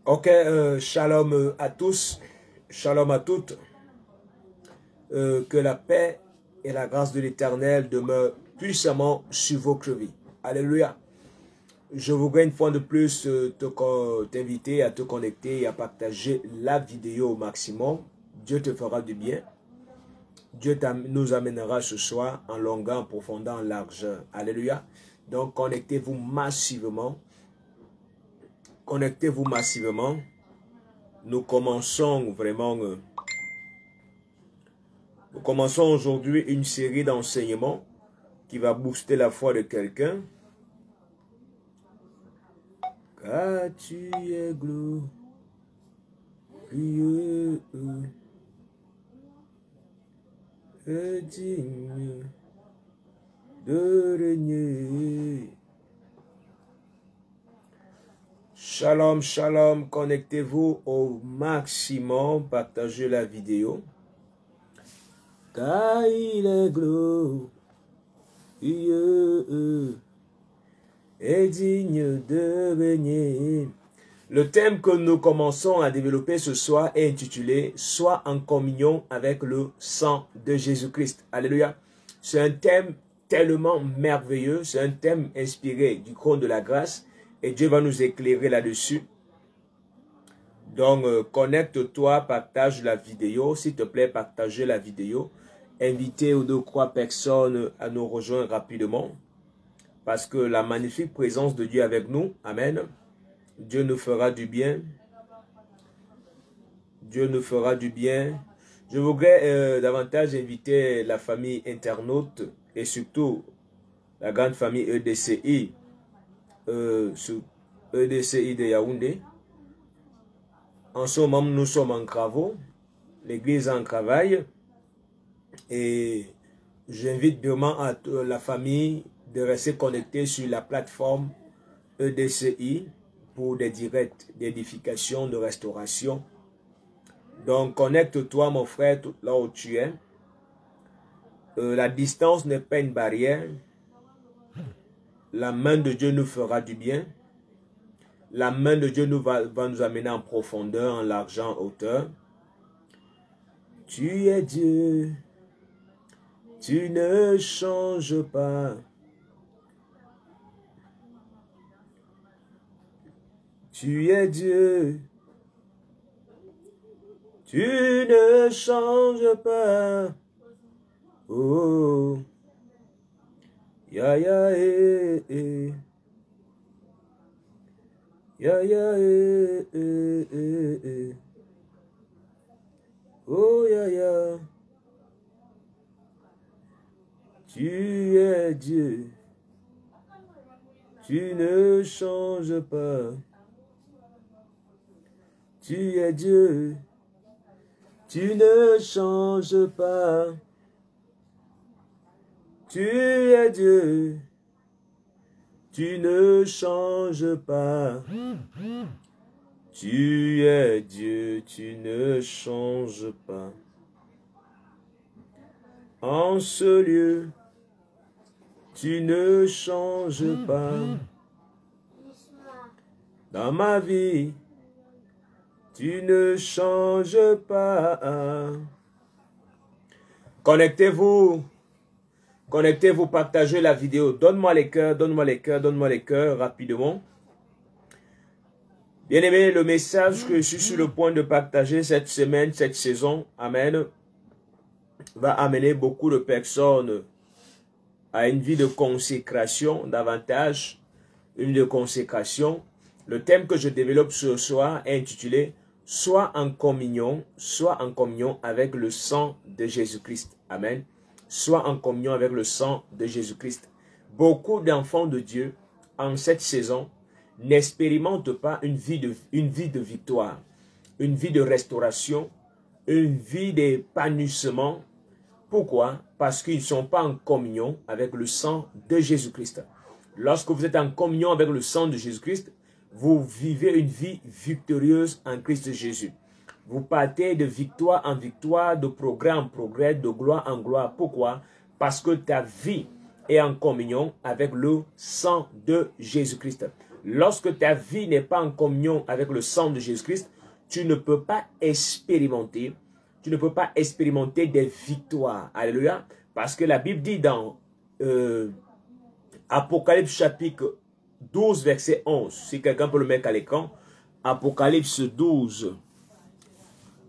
Ok, shalom à tous, shalom à toutes. Que la paix et la grâce de l'Éternel demeurent puissamment sur votre vie. Alléluia. Je voudrais une fois de plus t'inviter à te connecter et à partager la vidéo au maximum. Dieu te fera du bien. Dieu nous amènera ce soir en longueur, en profondeur, en largeur. Alléluia. Donc connectez-vous massivement. Connectez-vous massivement. Nous commençons vraiment... Nous commençons aujourd'hui une série d'enseignements qui va booster la foi de quelqu'un. Car tu es glorieux et digne de régner. Shalom, shalom, connectez-vous au maximum, partagez la vidéo. Car il est glorieux et digne de régner. Le thème que nous commençons à développer ce soir est intitulé « Sois en communion avec le sang de Jésus-Christ ». Alléluia. C'est un thème tellement merveilleux, c'est un thème inspiré du trône de la grâce et Dieu va nous éclairer là-dessus. Donc, connecte-toi, partage la vidéo. S'il te plaît, partagez la vidéo. Invitez 2 ou 3 personnes à nous rejoindre rapidement. Parce que la magnifique présence de Dieu est avec nous. Amen. Dieu nous fera du bien. Dieu nous fera du bien. Je voudrais davantage inviter la famille internaute et surtout la grande famille EDCI. EDCI de Yaoundé. En ce moment, nous sommes en travaux. L'église est en travail. Et j'invite vraiment à la famille de rester connectée sur la plateforme EDCI pour des directs d'édification, de restauration. Donc, connecte-toi, mon frère, là où tu es. La distance n'est pas une barrière. La main de Dieu nous fera du bien. La main de Dieu va nous amener en profondeur, en largeur, en hauteur. Tu es Dieu. Tu ne changes pas. Tu es Dieu. Tu ne changes pas. Oh. Ya ya eh. Ya ya eh. Oh ya ya. Tu es Dieu. Tu ne changes pas. Tu es Dieu. Tu ne changes pas. Tu es Dieu. Tu ne changes pas. Tu es Dieu. Tu ne changes pas. En ce lieu, tu ne changes pas. Dans ma vie, tu ne changes pas. Connectez-vous. Connectez-vous, partagez la vidéo. Donne-moi les cœurs, donne-moi les cœurs, donne-moi les cœurs rapidement. Bien-aimé, le message que je suis sur le point de partager cette semaine, cette saison, amen, va amener beaucoup de personnes à une vie de consécration, davantage une vie de consécration. Le thème que je développe ce soir est intitulé « Sois en communion avec le sang de Jésus-Christ ». Amen. Sois en communion avec le sang de Jésus-Christ. Beaucoup d'enfants de Dieu, en cette saison, n'expérimentent pas une vie de victoire, une vie de restauration, une vie d'épanouissement. Pourquoi? Parce qu'ils ne sont pas en communion avec le sang de Jésus-Christ. Lorsque vous êtes en communion avec le sang de Jésus-Christ, vous vivez une vie victorieuse en Christ Jésus. Vous partez de victoire en victoire, de progrès en progrès, de gloire en gloire. Pourquoi? Parce que ta vie est en communion avec le sang de Jésus-Christ. Lorsque ta vie n'est pas en communion avec le sang de Jésus-Christ, tu ne peux pas expérimenter des victoires. Alléluia. Parce que la Bible dit dans Apocalypse chapitre 12, verset 11. Si quelqu'un peut le mettre à l'écran. Apocalypse 12.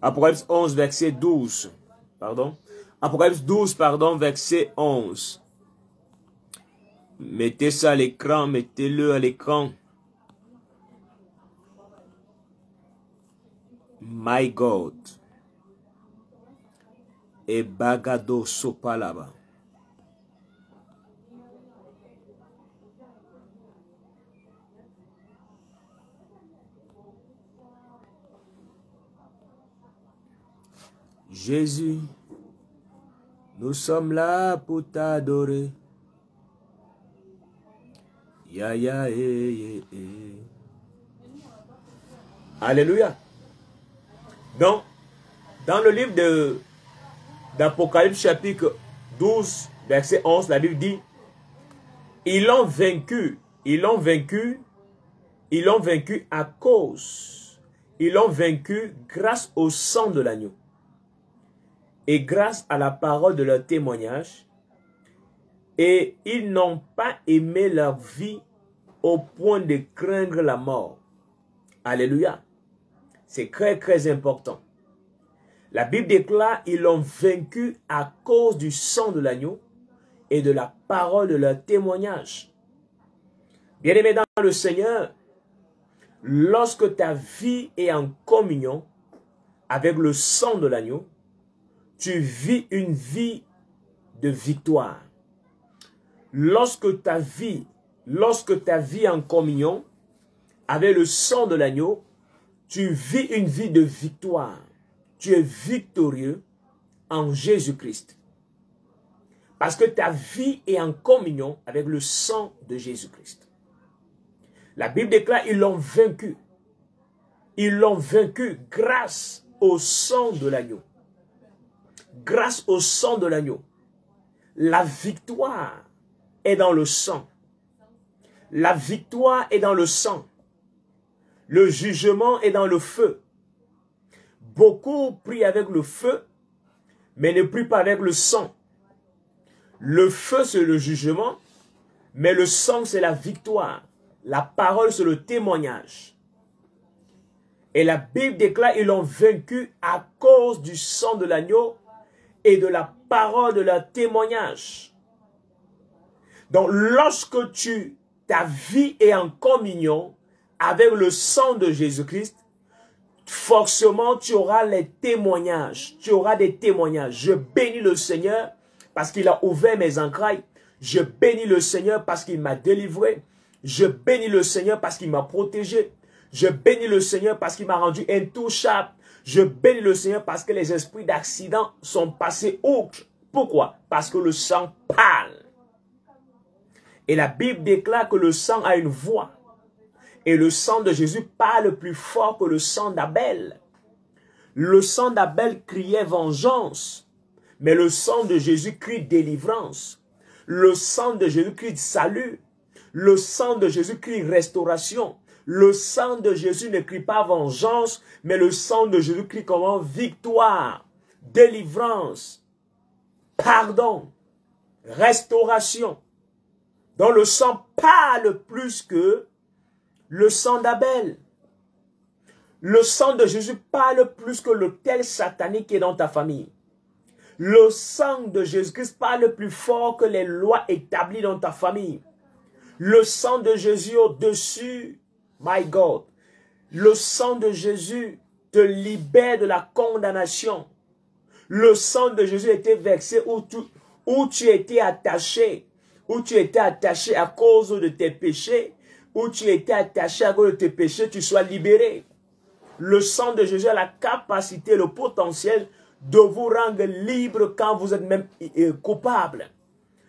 Apocalypse 11, verset 12. Pardon. Apocalypse 12, pardon, verset 11. Mettez ça à l'écran, mettez-le à l'écran. My God. Et Bagado Sopalaba. Jésus, nous sommes là pour t'adorer. Ya, ya, Alléluia. Donc, dans le livre d'Apocalypse chapitre 12, verset 11, la Bible dit, ils l'ont vaincu à cause, ils l'ont vaincu grâce au sang de l'agneau et grâce à la parole de leur témoignage, et ils n'ont pas aimé leur vie au point de craindre la mort. Alléluia. C'est très très important. La Bible déclare, ils l'ont vaincu à cause du sang de l'agneau et de la parole de leur témoignage. Bien-aimé dans le Seigneur, lorsque ta vie est en communion avec le sang de l'agneau, tu vis une vie de victoire. Lorsque ta vie est en communion avec le sang de l'agneau, tu vis une vie de victoire. Tu es victorieux en Jésus-Christ. Parce que ta vie est en communion avec le sang de Jésus-Christ. La Bible déclare, ils l'ont vaincu. Ils l'ont vaincu grâce au sang de l'agneau. Grâce au sang de l'agneau. La victoire est dans le sang. La victoire est dans le sang. Le jugement est dans le feu. Beaucoup prient avec le feu, mais ne prient pas avec le sang. Le feu, c'est le jugement, mais le sang, c'est la victoire. La parole, c'est le témoignage. Et la Bible déclare, ils l'ont vaincu à cause du sang de l'agneau et de la parole de leur témoignage. Donc, lorsque ta vie est en communion avec le sang de Jésus-Christ, forcément, tu auras les témoignages. Tu auras des témoignages. Je bénis le Seigneur parce qu'il a ouvert mes entrailles. Je bénis le Seigneur parce qu'il m'a délivré. Je bénis le Seigneur parce qu'il m'a protégé. Je bénis le Seigneur parce qu'il m'a rendu intouchable. Je bénis le Seigneur parce que les esprits d'accident sont passés outre. Pourquoi? Parce que le sang parle. Et la Bible déclare que le sang a une voix. Et le sang de Jésus parle plus fort que le sang d'Abel. Le sang d'Abel criait vengeance. Mais le sang de Jésus crie délivrance. Le sang de Jésus crie salut. Le sang de Jésus crie restauration. Le sang de Jésus ne crie pas vengeance, mais le sang de Jésus crie comment? Victoire, délivrance, pardon, restauration. Donc le sang parle plus que le sang d'Abel. Le sang de Jésus parle plus que l'autel satanique qui est dans ta famille. Le sang de Jésus-Christ parle plus fort que les lois établies dans ta famille. Le sang de Jésus au-dessus, my God, le sang de Jésus te libère de la condamnation. Le sang de Jésus était versé où tu étais attaché. Où tu étais attaché à cause de tes péchés. Où tu étais attaché à cause de tes péchés, tu sois libéré. Le sang de Jésus a la capacité, le potentiel de vous rendre libre quand vous êtes même coupable.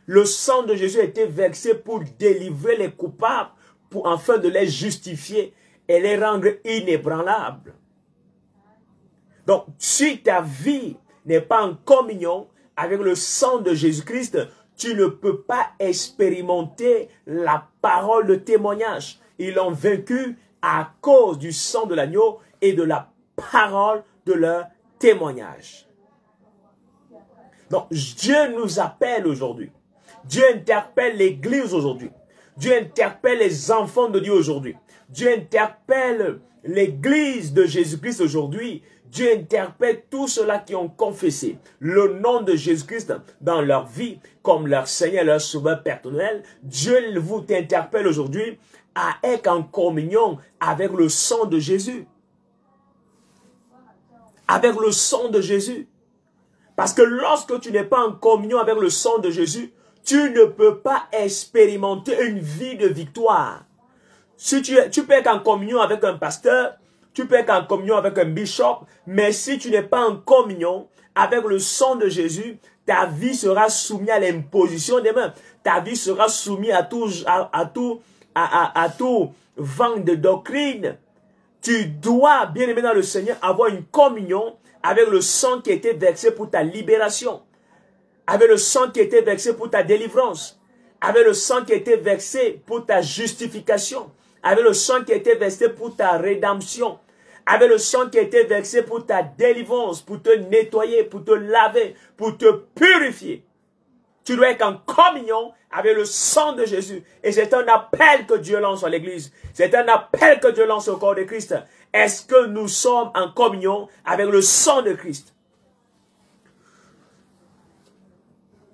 Le sang de Jésus a été versé pour délivrer les coupables, pour afin de les justifier et les rendre inébranlables. Donc, si ta vie n'est pas en communion avec le sang de Jésus-Christ, tu ne peux pas expérimenter la parole de témoignage. ils l'ont vaincu à cause du sang de l'agneau et de la parole de leur témoignage. Donc, Dieu nous appelle aujourd'hui. Dieu interpelle l'Église aujourd'hui. Dieu interpelle les enfants de Dieu aujourd'hui. Dieu interpelle l'Église de Jésus-Christ aujourd'hui. Dieu interpelle tous ceux-là qui ont confessé le nom de Jésus-Christ dans leur vie comme leur Seigneur, leur Sauveur personnel. Dieu vous interpelle aujourd'hui à être en communion avec le sang de Jésus. Avec le sang de Jésus. Parce que lorsque tu n'es pas en communion avec le sang de Jésus, tu ne peux pas expérimenter une vie de victoire. Si tu peux être en communion avec un pasteur, tu peux être en communion avec un bishop, mais si tu n'es pas en communion avec le sang de Jésus, ta vie sera soumise à l'imposition des mains. Ta vie sera soumise à tout vent de doctrine. Tu dois, bien aimé dans le Seigneur, avoir une communion avec le sang qui a été versé pour ta libération, avec le sang qui a été versé pour ta délivrance, avec le sang qui a été versé pour ta justification, avec le sang qui a été versé pour ta rédemption, avec le sang qui a été versé pour ta délivrance, pour te nettoyer, pour te laver, pour te purifier. Tu dois être en communion avec le sang de Jésus. Et c'est un appel que Dieu lance à l'Église. C'est un appel que Dieu lance au corps de Christ. Est-ce que nous sommes en communion avec le sang de Christ?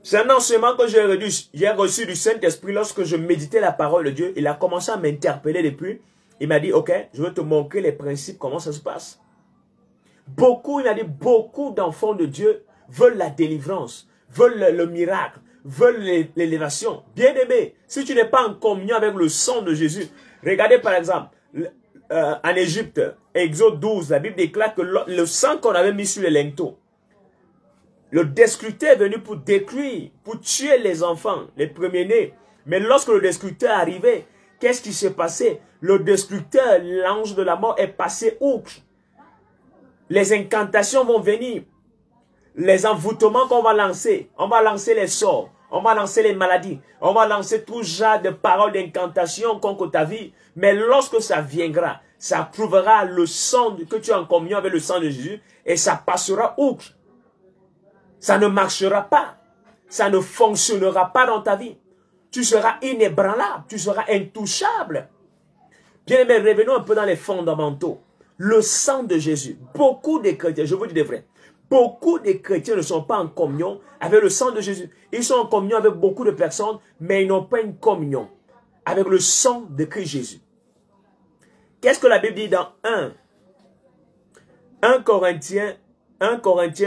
C'est un enseignement que j'ai reçu du Saint-Esprit lorsque je méditais la parole de Dieu. Il a commencé à m'interpeller depuis. Il m'a dit, ok, je vais te montrer les principes, comment ça se passe. Il a dit, beaucoup d'enfants de Dieu veulent la délivrance, veulent le miracle, veulent l'élévation. Bien-aimé, si tu n'es pas en communion avec le sang de Jésus, regardez par exemple, en Égypte, Exode 12, la Bible déclare que le sang qu'on avait mis sur les linteaux, le destructeur est venu pour détruire, pour tuer les enfants, les premiers-nés. Mais lorsque le destructeur est arrivé, qu'est-ce qui s'est passé? Le destructeur, l'ange de la mort, est passé outre. Les incantations vont venir. Les envoûtements qu'on va lancer. On va lancer les sorts. On va lancer les maladies. On va lancer tout genre de paroles d'incantation contre ta vie. Mais lorsque ça viendra, ça prouvera le sang que tu es en communion avec le sang de Jésus. Et ça passera outre. Ça ne marchera pas. Ça ne fonctionnera pas dans ta vie. Tu seras inébranlable. Tu seras intouchable. Bien aimé, revenons un peu dans les fondamentaux. Le sang de Jésus. Beaucoup de chrétiens, je vous dis de vrai, beaucoup de chrétiens ne sont pas en communion avec le sang de Jésus. Ils sont en communion avec beaucoup de personnes, mais ils n'ont pas une communion avec le sang de Christ Jésus. Qu'est-ce que la Bible dit dans 1 Corinthiens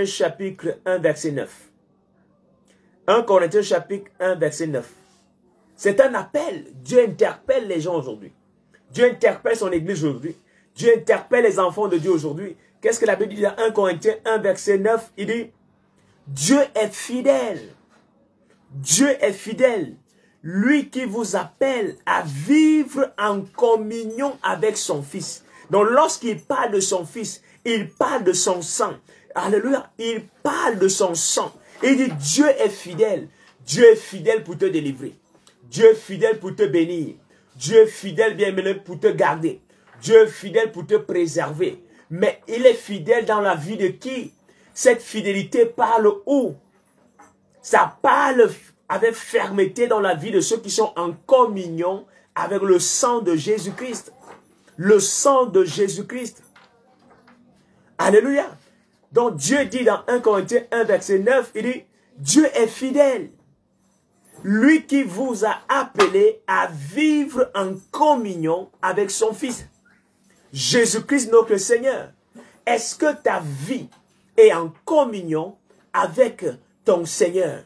chapitre 1 verset 9. 1 Corinthiens chapitre 1 verset 9. C'est un appel. Dieu interpelle les gens aujourd'hui. Dieu interpelle son église aujourd'hui. Dieu interpelle les enfants de Dieu aujourd'hui. Qu'est-ce que la Bible dit dans 1 Corinthiens 1 verset 9? Il dit, Dieu est fidèle. Dieu est fidèle. Lui qui vous appelle à vivre en communion avec son Fils. Donc lorsqu'il parle de son Fils, il parle de son sang. Alléluia. Il parle de son sang. Il dit, Dieu est fidèle. Dieu est fidèle pour te délivrer. Dieu est fidèle pour te bénir. Dieu est fidèle, bien aimé, pour te garder. Dieu est fidèle pour te préserver. Mais il est fidèle dans la vie de qui? Cette fidélité parle où? Ça parle avec fermeté dans la vie de ceux qui sont en communion avec le sang de Jésus-Christ. Le sang de Jésus-Christ. Alléluia. Donc Dieu dit dans 1 Corinthiens 1 verset 9, il dit, Dieu est fidèle. Lui qui vous a appelé à vivre en communion avec son Fils. Jésus-Christ notre Seigneur. Est-ce que ta vie est en communion avec ton Seigneur?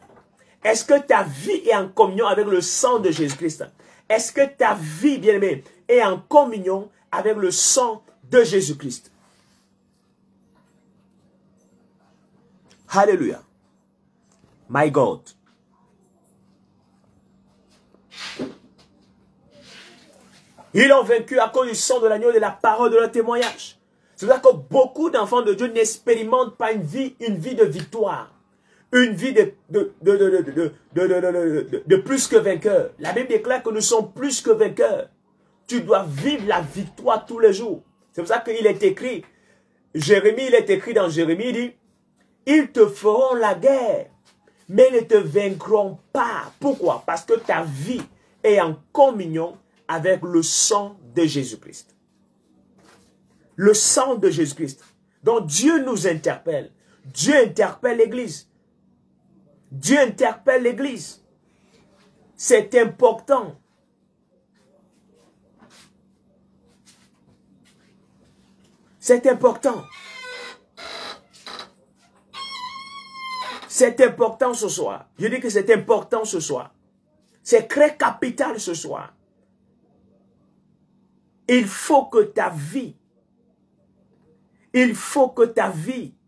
Est-ce que ta vie est en communion avec le sang de Jésus-Christ? Est-ce que ta vie, bien-aimée, est en communion avec le sang de Jésus-Christ? Alléluia. My God. Ils l'ont vaincu à cause du sang de l'agneau et de la parole de leur témoignage. C'est pour ça que beaucoup d'enfants de Dieu n'expérimentent pas une vie de victoire. Une vie de plus que vainqueurs. La Bible déclare que nous sommes plus que vainqueurs Tu dois vivre la victoire tous les jours. C'est pour ça qu'il est écrit, Jérémie, il est écrit dans Jérémie, il dit, ils te feront la guerre, mais ils ne te vaincront pas. Pourquoi? Parce que ta vie est en communion avec le sang de Jésus-Christ. Le sang de Jésus-Christ. Donc Dieu nous interpelle. Dieu interpelle l'Église. Dieu interpelle l'Église. C'est important. C'est important. C'est important ce soir. Je dis que c'est important ce soir. C'est très capital ce soir. Il faut que ta vie,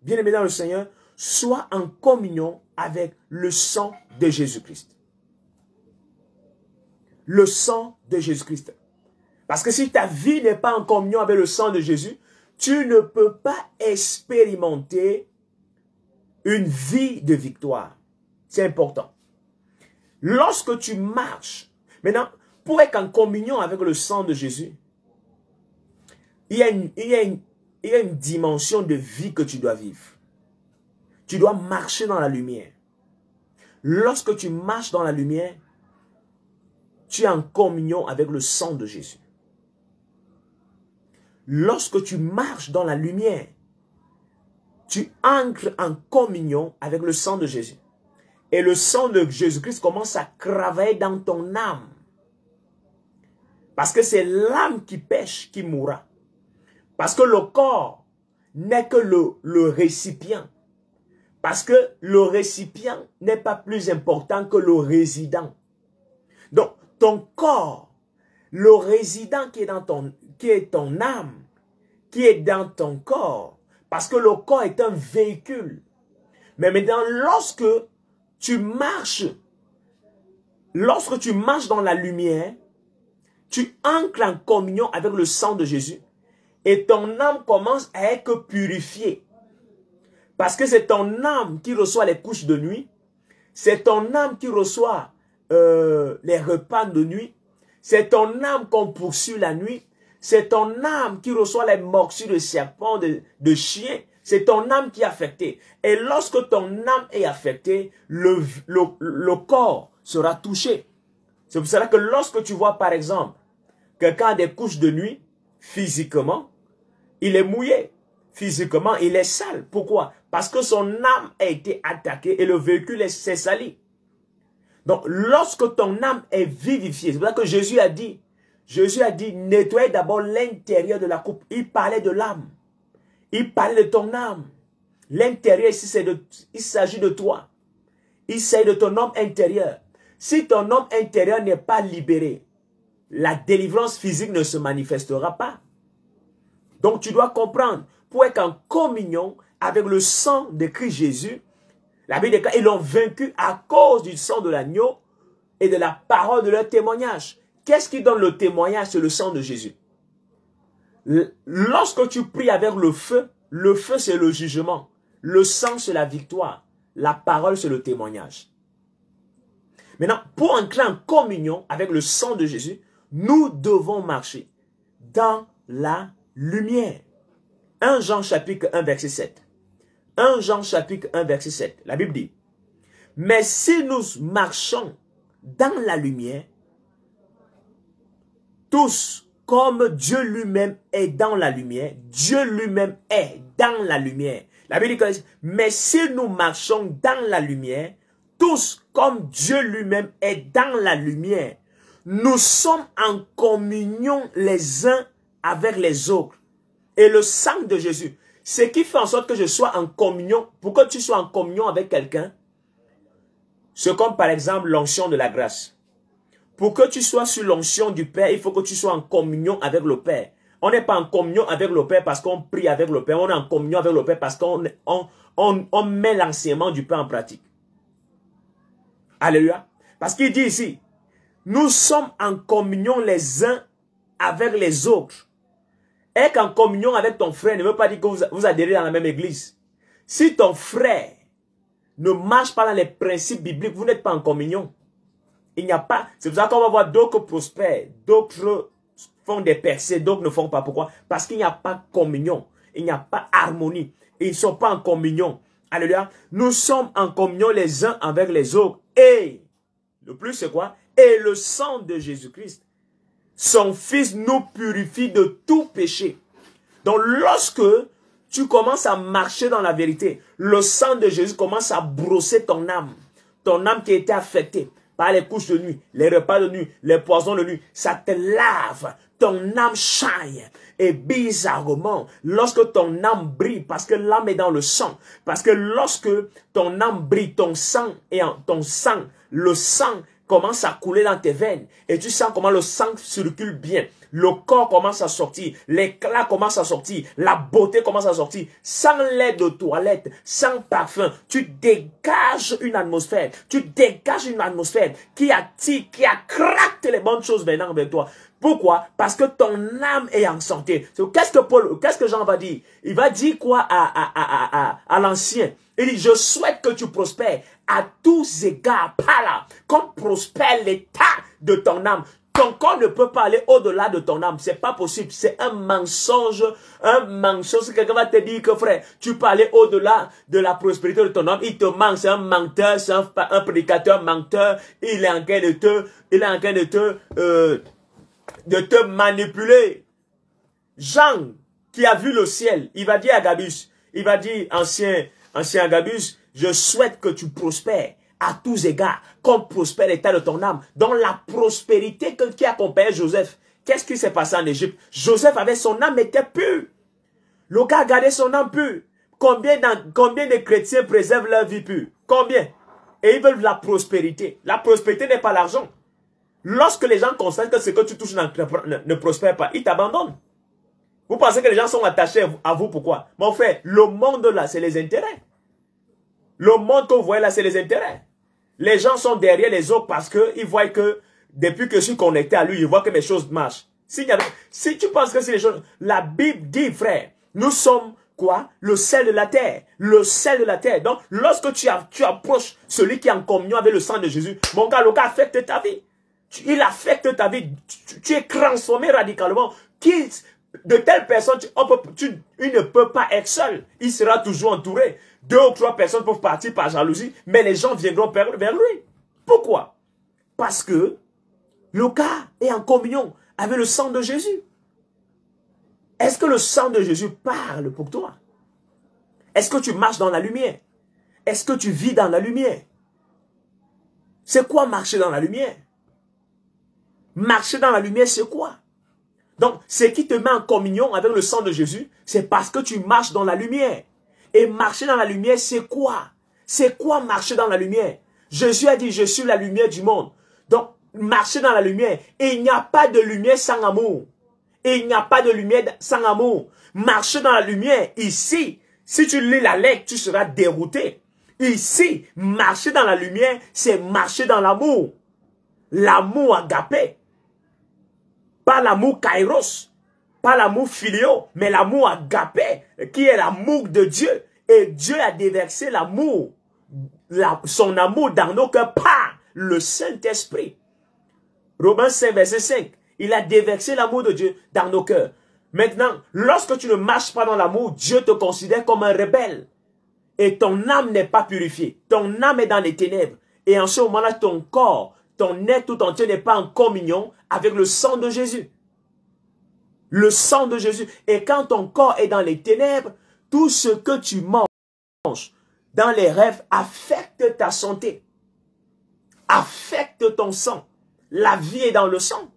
bien-aimé dans le Seigneur, soit en communion avec le sang de Jésus-Christ. Le sang de Jésus-Christ. Parce que si ta vie n'est pas en communion avec le sang de Jésus, tu ne peux pas expérimenter une vie de victoire. C'est important. Lorsque tu marches, maintenant, pour être en communion avec le sang de Jésus, il y a une dimension de vie que tu dois vivre. Tu dois marcher dans la lumière. Lorsque tu marches dans la lumière, tu es en communion avec le sang de Jésus. Lorsque tu marches dans la lumière, tu entres en communion avec le sang de Jésus. Et le sang de Jésus-Christ commence à travailler dans ton âme. Parce que c'est l'âme qui pêche, qui mourra. Parce que le corps n'est que le récipient. Parce que le récipient n'est pas plus important que le résident. Donc, ton corps, le résident qui est ton âme, qui est dans ton corps, parce que le corps est un véhicule. Mais maintenant, lorsque tu marches dans la lumière, tu entres en communion avec le sang de Jésus et ton âme commence à être purifiée. Parce que c'est ton âme qui reçoit les couches de nuit, c'est ton âme qui reçoit les repas de nuit, c'est ton âme qu'on poursuit la nuit, c'est ton âme qui reçoit les morsures de serpents, de chiens, c'est ton âme qui est affectée. Et lorsque ton âme est affectée, le corps sera touché. C'est pour cela que lorsque tu vois par exemple quelqu'un a des couches de nuit, physiquement, il est mouillé. Physiquement, il est sale. Pourquoi? Parce que son âme a été attaquée et le véhicule s'est sali. Donc, lorsque ton âme est vivifiée, c'est pour ça que Jésus a dit, nettoyez d'abord l'intérieur de la coupe. Il parlait de l'âme. Il parlait de ton âme. L'intérieur ici, il s'agit de toi. Il s'agit de ton homme intérieur. Si ton homme intérieur n'est pas libéré, la délivrance physique ne se manifestera pas. Donc, tu dois comprendre, pour être en communion avec le sang de Christ Jésus, la Bible déclare, ils l'ont vaincu à cause du sang de l'agneau et de la parole de leur témoignage. Qu'est-ce qui donne le témoignage? C'est le sang de Jésus. Lorsque tu pries avec le feu c'est le jugement. Le sang c'est la victoire. La parole c'est le témoignage. Maintenant, pour entrer en communion avec le sang de Jésus, nous devons marcher dans la lumière. 1 Jean chapitre 1 verset 7. 1 Jean chapitre 1 verset 7. La Bible dit, mais si nous marchons dans la lumière, tous comme Dieu lui-même est dans la lumière, Dieu lui-même est dans la lumière. La Bible dit, mais si nous marchons dans la lumière, tous comme Dieu lui-même est dans la lumière, nous sommes en communion les uns avec les autres. Et le sang de Jésus, ce qui fait en sorte que je sois en communion, pour que tu sois en communion avec quelqu'un, c'est comme par exemple l'onction de la grâce. Pour que tu sois sur l'onction du Père, il faut que tu sois en communion avec le Père. On n'est pas en communion avec le Père parce qu'on prie avec le Père. On est en communion avec le Père parce qu'on met l'enseignement du Père en pratique. Alléluia. Parce qu'il dit ici, nous sommes en communion les uns avec les autres. Être en communion avec ton frère ne veut pas dire que vous adhérez dans la même église. Si ton frère ne marche pas dans les principes bibliques, vous n'êtes pas en communion. Il n'y a pas. C'est pour ça qu'on va voir d'autres prospères, d'autres font des percées, d'autres ne font pas. Pourquoi? Parce qu'il n'y a pas communion. Il n'y a pas harmonie. Ils ne sont pas en communion. Alléluia. Nous sommes en communion les uns avec les autres. Et le plus c'est quoi? Et le sang de Jésus-Christ, son Fils, nous purifie de tout péché. Donc lorsque tu commences à marcher dans la vérité, le sang de Jésus commence à brosser ton âme qui a été affectée par les couches de nuit, les repas de nuit, les poisons de nuit. Ça te lave, ton âme shine. Et bizarrement, lorsque ton âme brille, parce que l'âme est dans le sang, parce que lorsque ton âme brille, le sang commence à couler dans tes veines, et tu sens comment le sang circule bien, le corps commence à sortir, l'éclat commence à sortir, la beauté commence à sortir, sans lait de toilette, sans parfum, tu dégages une atmosphère qui attire, qui accracte les bonnes choses venant vers toi. Pourquoi? Parce que ton âme est en santé. Qu'est-ce que Jean va dire? Il va dire quoi à l'ancien? Il dit, je souhaite que tu prospères à tous égards, par là, comme prospère l'état de ton âme. Ton corps ne peut pas aller au-delà de ton âme. C'est pas possible. C'est un mensonge. Un mensonge. Quelqu'un va te dire que frère, tu peux aller au-delà de la prospérité de ton âme. Il te ment. C'est un menteur. C'est un prédicateur menteur. Il est en train de te manipuler. Jean, qui a vu le ciel, il va dire à Agabus, il va dire, ancien Agabus, je souhaite que tu prospères à tous égards, comme prospère l'état de ton âme. Dans la prospérité qui accompagnait Joseph. Qu'est-ce qui s'est passé en Égypte? Joseph avait son âme était pure. Le gars gardait son âme pure. Combien de chrétiens préservent leur vie pure? Combien? Et ils veulent la prospérité. La prospérité n'est pas l'argent. Lorsque les gens constatent que ce que tu touches ne prospère pas, ils t'abandonnent. Vous pensez que les gens sont attachés à vous, pourquoi? Mon frère, le monde là, c'est les intérêts. Le monde que vous voyez là, c'est les intérêts. Les gens sont derrière les autres parce qu'ils voient que depuis que je suis connecté à lui, ils voient que mes choses marchent. Si tu penses que c'est les choses... La Bible dit, frère, nous sommes quoi? Le sel de la terre. Le sel de la terre. Donc, lorsque tu approches celui qui est en communion avec le sang de Jésus, mon gars, le gars affecte ta vie. Il affecte ta vie. Tu es transformé radicalement. De telles personnes, il ne peut pas être seul. Il sera toujours entouré. 2 ou 3 personnes peuvent partir par jalousie, mais les gens viendront vers lui. Pourquoi? Parce que le gars est en communion avec le sang de Jésus. Est-ce que le sang de Jésus parle pour toi? Est-ce que tu marches dans la lumière? Est-ce que tu vis dans la lumière? C'est quoi marcher dans la lumière? Marcher dans la lumière, c'est quoi? Donc, ce qui te met en communion avec le sang de Jésus, c'est parce que tu marches dans la lumière. Et marcher dans la lumière, c'est quoi? C'est quoi marcher dans la lumière? Jésus a dit, je suis la lumière du monde. Donc, marcher dans la lumière. Et il n'y a pas de lumière sans amour. Et il n'y a pas de lumière sans amour. Marcher dans la lumière, ici, si tu lis la lettre, tu seras dérouté. Ici, marcher dans la lumière, c'est marcher dans l'amour. L'amour agapé. Pas l'amour kairos, pas l'amour filio, mais l'amour agapé, qui est l'amour de Dieu. Et Dieu a déversé l'amour, son amour dans nos cœurs par le Saint-Esprit. Romains 5, verset 5. Il a déversé l'amour de Dieu dans nos cœurs. Maintenant, lorsque tu ne marches pas dans l'amour, Dieu te considère comme un rebelle. Et ton âme n'est pas purifiée. Ton âme est dans les ténèbres. Et en ce moment-là, ton corps, ton être tout entier n'est pas en communion avec le sang de Jésus. Le sang de Jésus. Et quand ton corps est dans les ténèbres, tout ce que tu manges dans les rêves affecte ta santé. Affecte ton sang. La vie est dans le sang.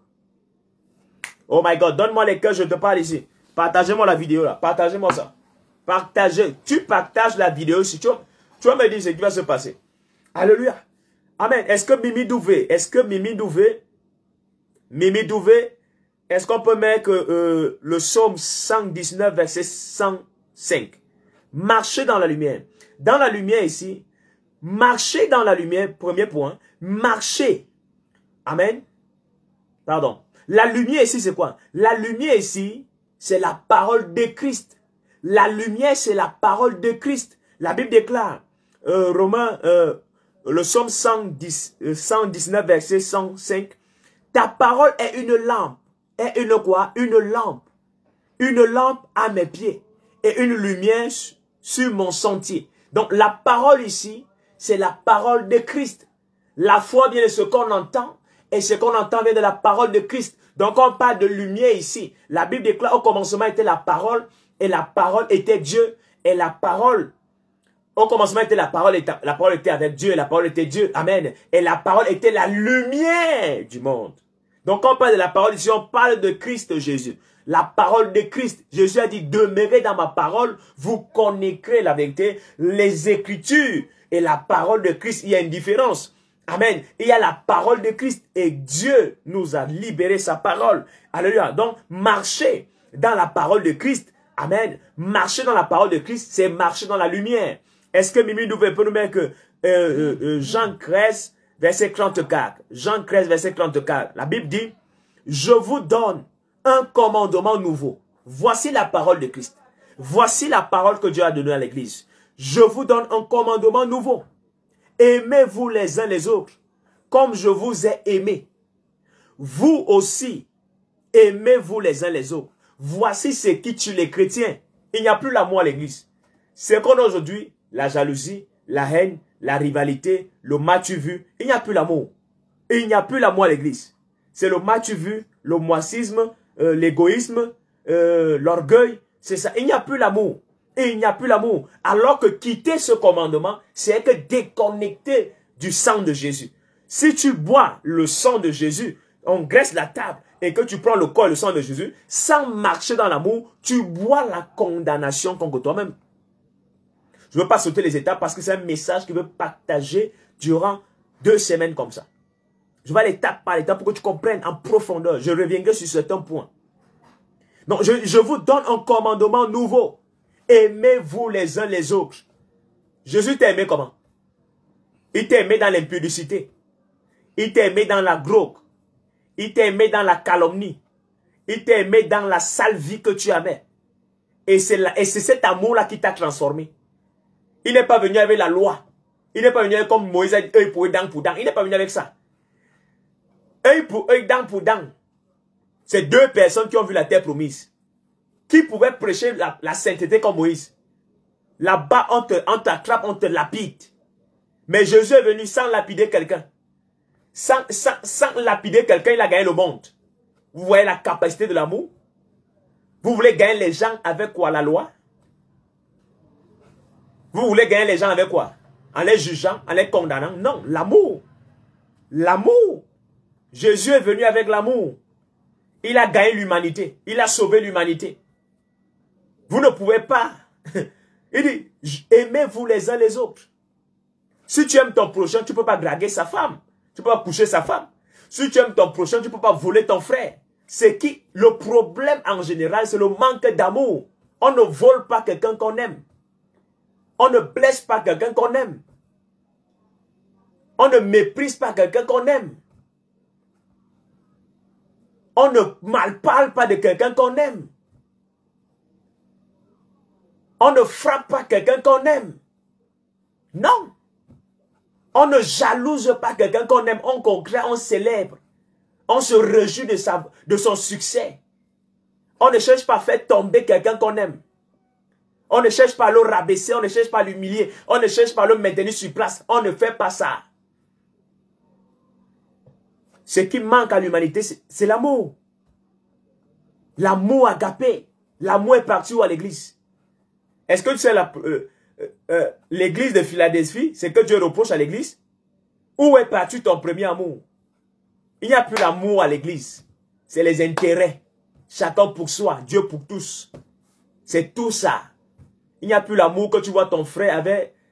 Oh my God, donne-moi les cœurs, je te parle ici. Partagez-moi la vidéo là. Partagez-moi ça. Partagez. Tu partages la vidéo si tu vas me dire ce qui va se passer. Alléluia. Amen. Est-ce que Mimi Douvé, est-ce qu'on peut mettre le psaume 119, verset 105? Marcher dans la lumière. Dans la lumière ici, marcher dans la lumière, premier point, marcher. Amen. Pardon. La lumière ici, c'est quoi? La lumière ici, c'est la parole de Christ. La lumière, c'est la parole de Christ. La Bible déclare, le psaume 119, verset 105, ta parole est une lampe est une quoi? Une lampe. Une lampe à mes pieds et une lumière sur mon sentier. Donc la parole ici, c'est la parole de Christ. La foi vient de ce qu'on entend et ce qu'on entend vient de la parole de Christ. Donc on parle de lumière ici. La Bible déclare au commencement était la parole et la parole était Dieu et la parole. Au commencement était la parole était avec Dieu et la parole était Dieu. Amen. Et la parole était la lumière du monde. Donc quand on parle de la parole ici, on parle de Christ Jésus. La parole de Christ. Jésus a dit, demeurez dans ma parole, vous connaîtrez la vérité. Les Écritures et la parole de Christ, il y a une différence. Amen. Il y a la parole de Christ et Dieu nous a libéré sa parole. Alléluia. Donc, marcher dans la parole de Christ. Amen. Marcher dans la parole de Christ, c'est marcher dans la lumière. Est-ce que Mimi peut nous mettre que Jean 13, verset 34. Jean 13, verset 34. La Bible dit, je vous donne un commandement nouveau. Voici la parole de Christ. Voici la parole que Dieu a donnée à l'église. Je vous donne un commandement nouveau. Aimez-vous les uns les autres, comme je vous ai aimé. Vous aussi, aimez-vous les uns les autres. Voici ce qui tue les chrétiens. Il n'y a plus l'amour à l'église. C'est qu'on a aujourd'hui la jalousie, la haine, la rivalité, le m'as-tu vu. Il n'y a plus l'amour. Il n'y a plus l'amour à l'église. C'est le m'as-tu vu, le moissisme, l'égoïsme, l'orgueil. C'est ça. Il n'y a plus l'amour. Et il n'y a plus l'amour. Alors que quitter ce commandement, c'est que déconnecter du sang de Jésus. Si tu bois le sang de Jésus, on graisse la table et que tu prends le corps et le sang de Jésus, sans marcher dans l'amour, tu bois la condamnation contre toi-même. Je ne veux pas sauter les étapes parce que c'est un message que je veux partager durant 2 semaines comme ça. Je vais l'étape par étape pour que tu comprennes en profondeur. Je reviendrai sur certains points. Donc, je vous donne un commandement nouveau. Aimez-vous les uns les autres. Jésus t'a aimé comment? Il t'a aimé dans l'impudicité. Il t'a aimé dans la grogue. Il t'a aimé dans la calomnie. Il t'a aimé dans la sale vie que tu avais. Et c'est cet amour-là qui t'a transformé. Il n'est pas venu avec la loi. Il n'est pas venu comme Moïse a dit, œil pour œil, dent pour dent. Il n'est pas venu avec ça. Œil pour œil, dent pour dent. C'est 2 personnes qui ont vu la terre promise. Qui pouvaient prêcher la sainteté comme Moïse. Là-bas, on t'attrape, on te lapide. Mais Jésus est venu sans lapider quelqu'un. Sans lapider quelqu'un, il a gagné le monde. Vous voyez la capacité de l'amour? Vous voulez gagner les gens avec quoi? La loi? Vous voulez gagner les gens avec quoi? En les jugeant, en les condamnant? Non, l'amour. L'amour. Jésus est venu avec l'amour. Il a gagné l'humanité. Il a sauvé l'humanité. Vous ne pouvez pas. Il dit, aimez-vous les uns les autres. Si tu aimes ton prochain, tu ne peux pas draguer sa femme. Tu ne peux pas coucher sa femme. Si tu aimes ton prochain, tu ne peux pas voler ton frère. C'est qui? Le problème en général, c'est le manque d'amour. On ne vole pas quelqu'un qu'on aime. On ne blesse pas quelqu'un qu'on aime. On ne méprise pas quelqu'un qu'on aime. On ne malparle pas de quelqu'un qu'on aime. On ne frappe pas quelqu'un qu'on aime. Non. On ne jalouse pas quelqu'un qu'on aime. On congrègue, on célèbre. On se réjouit de son succès. On ne cherche pas à faire tomber quelqu'un qu'on aime. On ne cherche pas à le rabaisser. On ne cherche pas à l'humilier. On ne cherche pas à le maintenir sur place. On ne fait pas ça. Ce qui manque à l'humanité, c'est l'amour. L'amour agapé. L'amour est partout à l'église. Est-ce que tu sais l'église de Philadelphie, c'est que Dieu reproche à l'église? Où est parti ton premier amour? Il n'y a plus l'amour à l'église. C'est les intérêts. Chacun pour soi, Dieu pour tous. C'est tout ça. Il n'y a plus l'amour que tu vois ton frère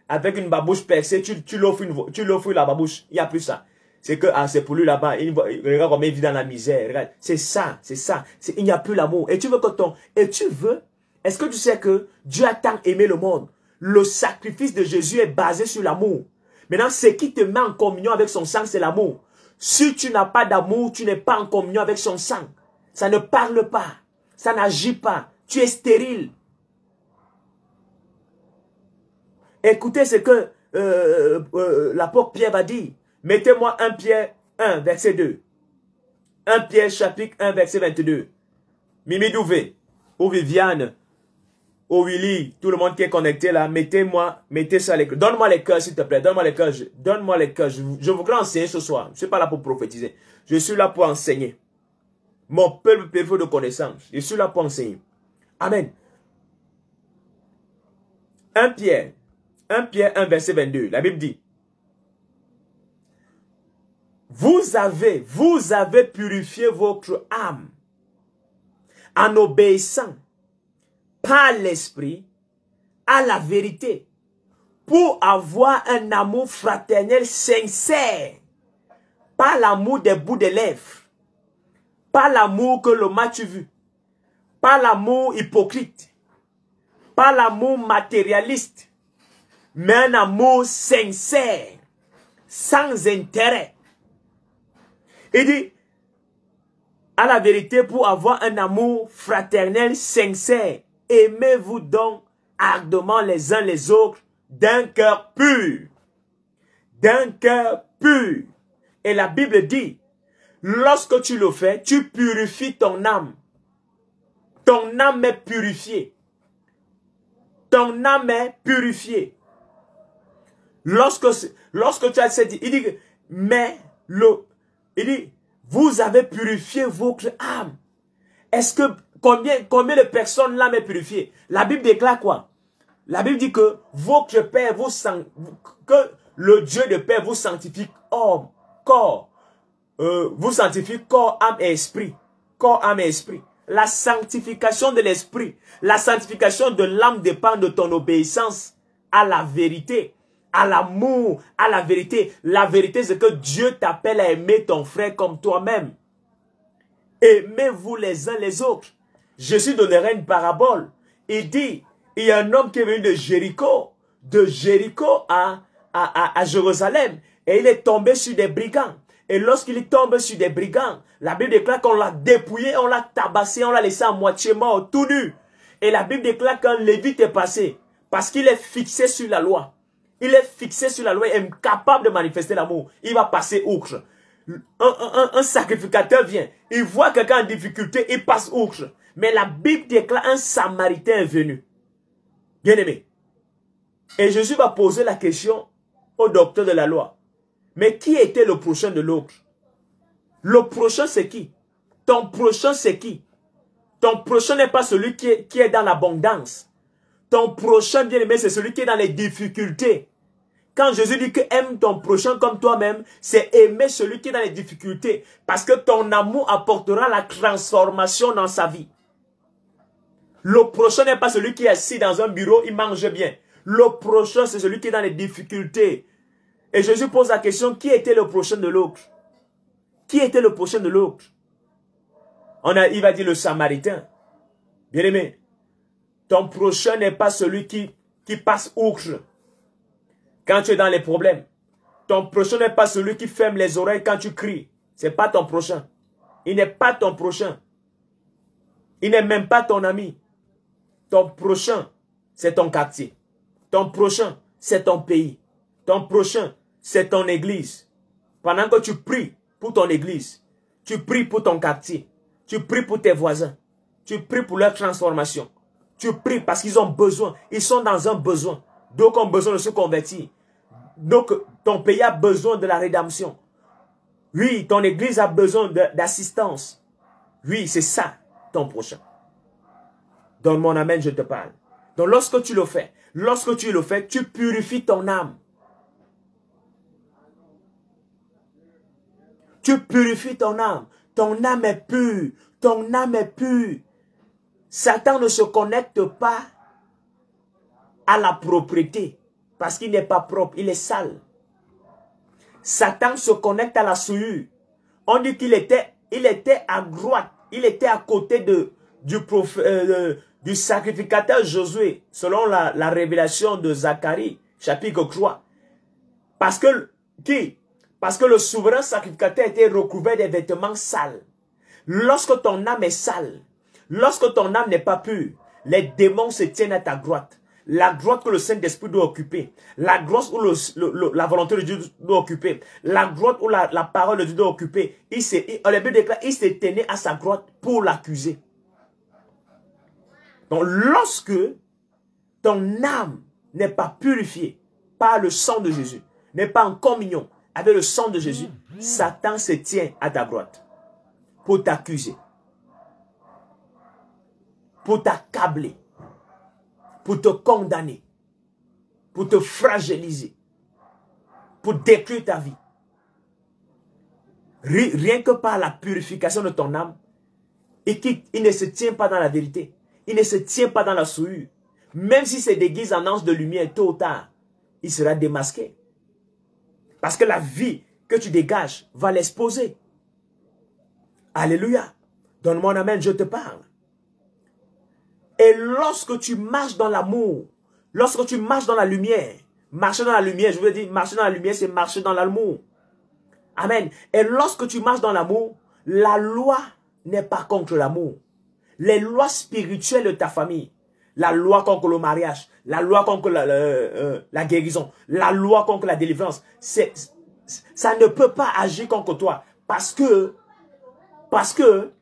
avec une babouche percée, tu l'offres la babouche. Il n'y a plus ça. C'est que c'est pour lui là-bas. Regarde comment il vit dans la misère. Regarde. C'est ça, c'est ça. Il n'y a plus l'amour. Et tu veux est-ce que tu sais que Dieu a tant aimé le monde? Le sacrifice de Jésus est basé sur l'amour. Maintenant, ce qui te met en communion avec son sang, c'est l'amour. Si tu n'as pas d'amour, tu n'es pas en communion avec son sang. Ça ne parle pas. Ça n'agit pas. Tu es stérile. Écoutez ce que l'apôtre Pierre va dire. Mettez-moi 1 Pierre 1, verset 2. 1 Pierre chapitre 1 verset 22. Mimi Douvé, ou Viviane, ou Willy, tout le monde qui est connecté là, mettez ça les cœurs. Donne-moi les cœurs s'il te plaît, donne-moi les cœurs. Donne-moi les cœurs. Je voudrais enseigner ce soir. Je ne suis pas là pour prophétiser. Je suis là pour enseigner. Mon peuple préfère de connaissance. Je suis là pour enseigner. Amen. 1 Pierre 1 verset 22. La Bible dit, vous avez purifié votre âme en obéissant par l'esprit à la vérité pour avoir un amour fraternel sincère, pas l'amour des bouts des lèvres, pas l'amour que le match vu, pas l'amour hypocrite, pas l'amour matérialiste, mais un amour sincère, sans intérêt. Il dit, à la vérité, pour avoir un amour fraternel sincère, aimez-vous donc ardemment les uns les autres d'un cœur pur. D'un cœur pur. Et la Bible dit, lorsque tu le fais, tu purifies ton âme. Ton âme est purifiée. Ton âme est purifiée. Lorsque tu as cette... Il dit, il dit, vous avez purifié votre âme. Est-ce que, combien de personnes l'âme est purifiée? La Bible déclare quoi? La Bible dit que votre Père que le Dieu de Père vous sanctifie corps, vous sanctifie corps, âme et esprit. Corps, âme et esprit. La sanctification de l'esprit, la sanctification de l'âme dépend de ton obéissance à la vérité, à l'amour, à la vérité. La vérité, c'est que Dieu t'appelle à aimer ton frère comme toi-même. Aimez-vous les uns les autres. Jésus donnerait une parabole. Il dit, il y a un homme qui est venu de Jéricho à Jérusalem, et il est tombé sur des brigands. Et lorsqu'il est tombé sur des brigands, la Bible déclare qu'on l'a dépouillé, on l'a tabassé, on l'a laissé à moitié mort, tout nu. Et la Bible déclare qu'un Lévite est passé, parce qu'il est fixé sur la loi. Il est fixé sur la loi, incapable de manifester l'amour. Il va passer outre. Un sacrificateur vient, il voit quelqu'un en difficulté, il passe outre. Mais la Bible déclare un Samaritain est venu. Bien-aimé. Et Jésus va poser la question au docteur de la loi. Mais qui était le prochain de l'autre? Le prochain c'est qui? Ton prochain c'est qui? Ton prochain n'est pas celui qui est dans l'abondance. Ton prochain, bien-aimé, c'est celui qui est dans les difficultés. Quand Jésus dit que aime ton prochain comme toi-même, c'est aimer celui qui est dans les difficultés. Parce que ton amour apportera la transformation dans sa vie. Le prochain n'est pas celui qui est assis dans un bureau, il mange bien. Le prochain, c'est celui qui est dans les difficultés. Et Jésus pose la question, qui était le prochain de l'autre? Qui était le prochain de l'autre? Il va dire le Samaritain. Bien-aimé, ton prochain n'est pas celui qui passe outre quand tu es dans les problèmes. Ton prochain n'est pas celui qui ferme les oreilles quand tu cries. Ce n'est pas ton prochain. Il n'est pas ton prochain. Il n'est même pas ton ami. Ton prochain, c'est ton quartier. Ton prochain, c'est ton pays. Ton prochain, c'est ton église. Pendant que tu pries pour ton église, tu pries pour ton quartier, tu pries pour tes voisins, tu pries pour leur transformation. Tu pries parce qu'ils ont besoin. Ils sont dans un besoin. D'autres ont besoin de se convertir. Donc, ton pays a besoin de la rédemption. Oui, ton église a besoin d'assistance. Oui, c'est ça, ton prochain. Dans mon amen, je te parle. Donc, lorsque tu le fais, tu purifies ton âme. Tu purifies ton âme. Ton âme est pure. Ton âme est pure. Satan ne se connecte pas à la propreté parce qu'il n'est pas propre, il est sale. Satan se connecte à la souillure. On dit qu'il était à droite, il était à côté du sacrificateur Josué, selon la révélation de Zacharie, chapitre 3. Parce que le souverain sacrificateur était recouvert des vêtements sales. Lorsque ton âme est sale, lorsque ton âme n'est pas pure, les démons se tiennent à ta droite. la droite que le Saint-Esprit doit occuper, la droite où la volonté de Dieu doit occuper, la droite où la parole de Dieu doit occuper, il s'est tenu à sa droite pour l'accuser. Donc lorsque ton âme n'est pas purifiée par le sang de Jésus, n'est pas en communion avec le sang de Jésus, Satan se tient à ta droite pour t'accuser, pour t'accabler, pour te condamner, pour te fragiliser, pour détruire ta vie. Rien que par la purification de ton âme, il ne se tient pas dans la vérité, il ne se tient pas dans la souillure. Même si c'est déguisé en ange de lumière, tôt ou tard, il sera démasqué. Parce que la vie que tu dégages va l'exposer. Alléluia. Donne-moi un amen, je te parle. Et lorsque tu marches dans l'amour, lorsque tu marches dans la lumière, marcher dans la lumière, je veux dire, marcher dans la lumière, c'est marcher dans l'amour. Amen. Et lorsque tu marches dans l'amour, la loi n'est pas contre l'amour. Les lois spirituelles de ta famille, la loi contre le mariage, la loi contre la guérison, la loi contre la délivrance, ça ne peut pas agir contre toi parce que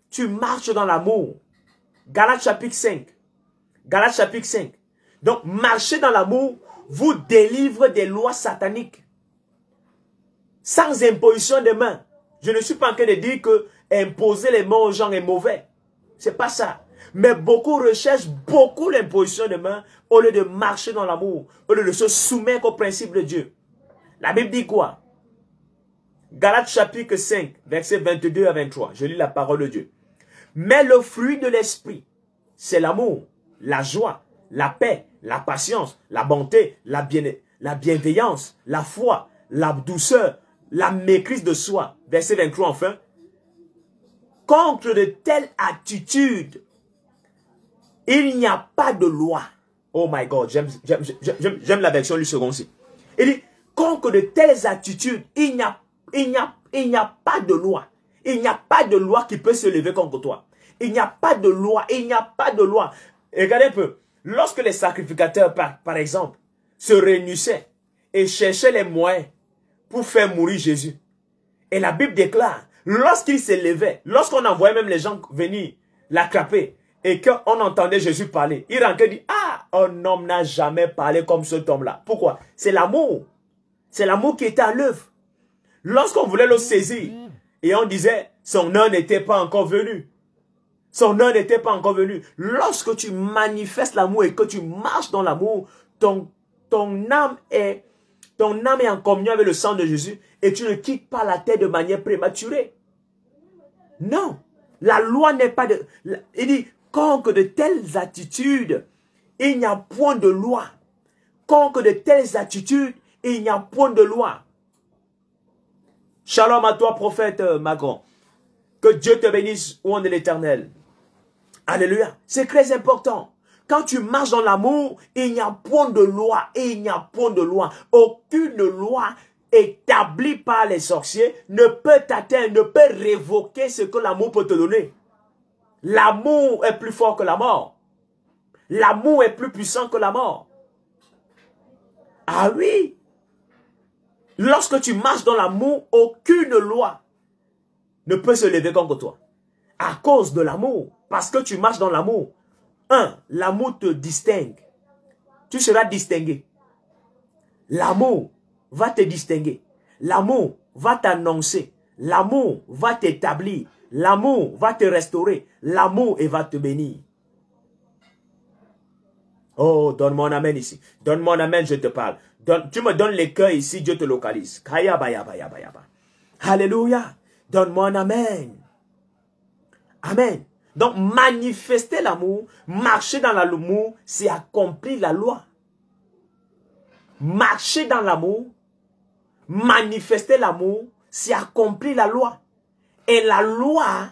tu marches dans l'amour. Galates chapitre 5. Galates chapitre 5. Donc, marcher dans l'amour vous délivre des lois sataniques. Sans imposition de main. Je ne suis pas en train de dire que imposer les mains aux gens est mauvais. C'est pas ça. Mais beaucoup recherchent beaucoup l'imposition de main au lieu de marcher dans l'amour, au lieu de se soumettre au principe de Dieu. La Bible dit quoi? Galates chapitre 5, versets 22 à 23. Je lis la parole de Dieu. Mais le fruit de l'esprit, c'est l'amour, la joie, la paix, la patience, la bonté, la bienveillance, la foi, la douceur, la maîtrise de soi. Verset 23 enfin. Contre de telles attitudes, il n'y a pas de loi. Oh my God, j'aime la version du second ci. Il dit, contre de telles attitudes, il n'y a pas de loi. Il n'y a pas de loi qui peut se lever contre toi. Il n'y a pas de loi, il n'y a pas de loi. Regardez un peu. Lorsque les sacrificateurs, par exemple, se réunissaient et cherchaient les moyens pour faire mourir Jésus. Et la Bible déclare, lorsqu'ils se levaient, lorsqu'on envoyait même les gens venir l'attraper et qu'on entendait Jésus parler, il rentrait et dit, ah, un homme n'a jamais parlé comme cet homme-là. Pourquoi? C'est l'amour. C'est l'amour qui était à l'œuvre. Lorsqu'on voulait le saisir et on disait, son heure n'était pas encore venue. Son heure n'était pas encore venue. Lorsque tu manifestes l'amour et que tu marches dans l'amour, ton âme est en communion avec le sang de Jésus et tu ne quittes pas la terre de manière prématurée. Non. La loi n'est pas de... Il dit, contre de telles attitudes, il n'y a point de loi. Contre de telles attitudes, il n'y a point de loi. Shalom à toi, prophète Macron. Que Dieu te bénisse au nom de l'Éternel. Alléluia. C'est très important. Quand tu marches dans l'amour, il n'y a point de loi. Il n'y a point de loi. Aucune loi établie par les sorciers ne peut t'atteindre, ne peut révoquer ce que l'amour peut te donner. L'amour est plus fort que la mort. L'amour est plus puissant que la mort. Ah oui. Lorsque tu marches dans l'amour, aucune loi ne peut se lever contre toi. À cause de l'amour. Parce que tu marches dans l'amour. L'amour te distingue. Tu seras distingué. L'amour va te distinguer. L'amour va t'annoncer. L'amour va t'établir. L'amour va te restaurer. L'amour va te bénir. Oh, donne-moi un amen ici. Donne-moi un amen, je te parle. Tu me donnes les cœurs ici, Dieu te localise. Alléluia. Donne-moi un amen. Amen. Donc, manifester l'amour, marcher dans l'amour, c'est accomplir la loi. Marcher dans l'amour, manifester l'amour, c'est accomplir la loi. Et la loi,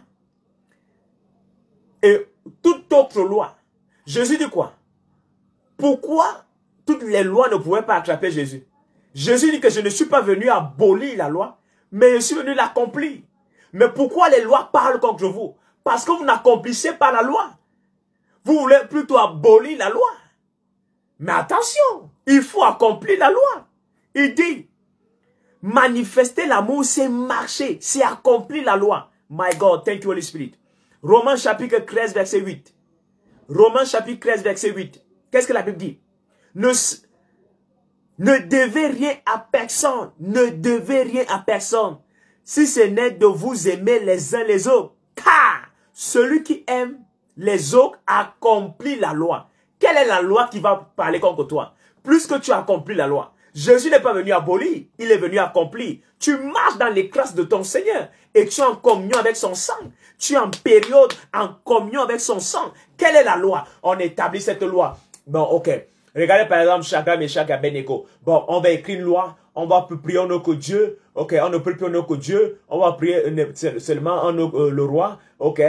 et toute autre loi. Jésus dit quoi? Pourquoi toutes les lois ne pouvaient pas attraper Jésus? Jésus dit que je ne suis pas venu abolir la loi, mais je suis venu l'accomplir. Mais pourquoi les lois parlent contre vous? Parce que vous n'accomplissez pas la loi. Vous voulez plutôt abolir la loi. Mais attention, il faut accomplir la loi. Il dit, manifester l'amour, c'est marcher, c'est accomplir la loi. My God, thank you Holy Spirit. Romains chapitre 13, verset 8. Romains chapitre 13, verset 8. Qu'est-ce que la Bible dit? Ne devez rien à personne. Ne devez rien à personne. Si ce n'est de vous aimer les uns les autres. Car celui qui aime les autres accomplit la loi. Quelle est la loi qui va parler contre toi? Plus que tu accomplis la loi. Jésus n'est pas venu abolir, il est venu accomplir. Tu marches dans les traces de ton Seigneur et tu es en communion avec son sang. Tu es en période en communion avec son sang. Quelle est la loi? On établit cette loi. Bon, ok. Regardez par exemple Shadrach, Meshach et Abednego. Bon, on va écrire une loi. On va prier en autre que Dieu. Ok, on ne prie plus en autre que Dieu. On va prier seulement en le roi. Ok.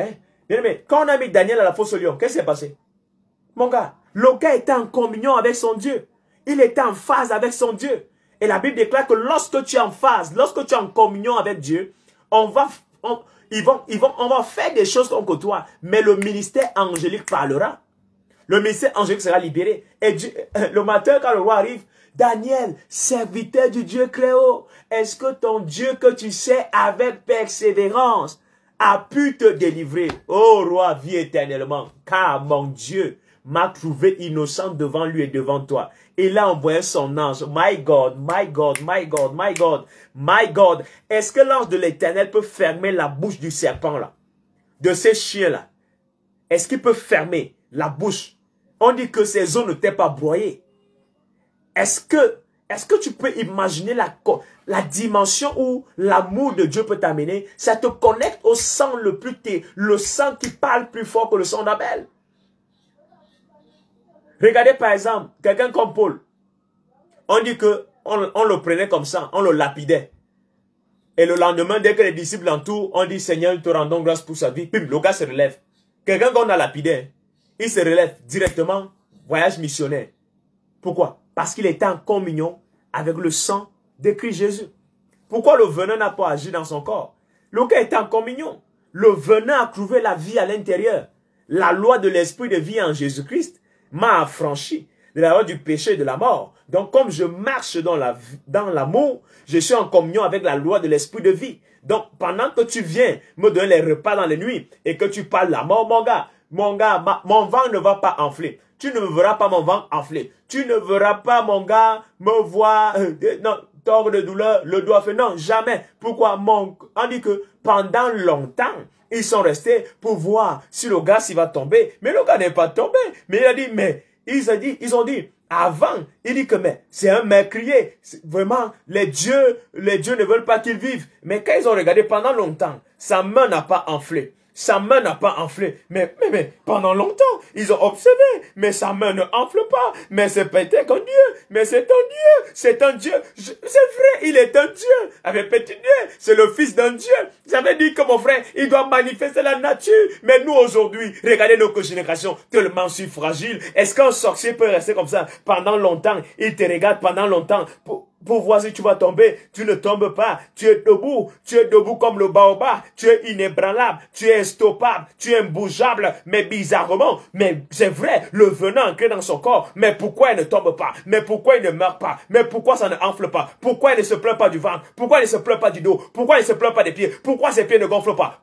Bien aimé, quand on a mis Daniel à la fosse au lion, qu'est-ce qui s'est passé? Mon gars, le gars était en communion avec son Dieu. Il était en phase avec son Dieu. Et la Bible déclare que lorsque tu es en phase, lorsque tu es en communion avec Dieu, on va faire des choses contre toi. Mais le ministère angélique parlera. Le ministère angélique sera libéré. Et Dieu, le matin, quand le roi arrive, Daniel, serviteur du Dieu Créo, est-ce que ton Dieu que tu sais avec persévérance a pu te délivrer? Oh roi, vis éternellement, car mon Dieu m'a trouvé innocent devant lui et devant toi. Il a envoyé son ange. My God, my God, my God, my God, my God. Est-ce que l'ange de l'Éternel peut fermer la bouche du serpent là? De ces chiens-là? Est-ce qu'il peut fermer la bouche? On dit que ces os ne t'aient pas broyé. Est-ce que tu peux imaginer la dimension où l'amour de Dieu peut t'amener? Ça te connecte au sang le sang qui parle plus fort que le sang d'Abel. Regardez par exemple, quelqu'un comme Paul. On dit que on le prenait comme ça, on le lapidait. Et le lendemain, dès que les disciples l'entourent, on dit Seigneur, nous te rendons grâce pour sa vie. Pim, le gars se relève. Quelqu'un qu'on a lapidé, il se relève directement, voyage missionnaire. Pourquoi? Parce qu'il était en communion avec le sang de Christ Jésus. Pourquoi le venin n'a pas agi dans son corps? Le gars était en communion. Le venin a trouvé la vie à l'intérieur. La loi de l'esprit de vie en Jésus-Christ m'a affranchi de la loi du péché et de la mort. Donc, comme je marche dans l'amour, je suis en communion avec la loi de l'esprit de vie. Donc, pendant que tu viens me donner les repas dans les nuits et que tu parles de la mort, mon ventre ne va pas enfler. Tu ne me verras pas mon ventre enfler. Tu ne verras pas, mon gars, me voir, non, tort de douleur, le doigt fait, non, jamais. Pourquoi? On dit que pendant longtemps, ils sont restés pour voir si le gars s'il va tomber. Mais le gars n'est pas tombé. Mais il a dit, mais ils ont dit, avant, il dit que mais c'est un meurtrier. Vraiment, les dieux ne veulent pas qu'il vive. Mais quand ils ont regardé pendant longtemps, sa main n'a pas enflé. Sa main n'a pas enflé. Mais pendant longtemps, ils ont observé. Mais sa main ne enfle pas. Mais c'est peut-être un Dieu. Mais c'est un Dieu. C'est un Dieu. C'est vrai, il est un Dieu. Avec petit Dieu, c'est le fils d'un Dieu. J'avais dit que mon frère, il doit manifester la nature. Mais nous aujourd'hui, regardez nos générations, tellement si fragiles. Est-ce qu'un sorcier peut rester comme ça pendant longtemps? Il te regarde pendant longtemps pour voir si tu vas tomber. Tu ne tombes pas. Tu es debout comme le baobab. Tu es inébranlable. Tu es instoppable. Tu es imbougeable. Mais bizarrement, mais c'est vrai, le venin ancré dans son corps. Mais pourquoi il ne tombe pas? Mais pourquoi il ne meurt pas? Mais pourquoi ça ne enfle pas? Pourquoi il ne se plaint pas du ventre? Pourquoi il ne se plaint pas du dos? Pourquoi il ne se plaint pas des pieds? Pourquoi ses pieds ne gonflent pas?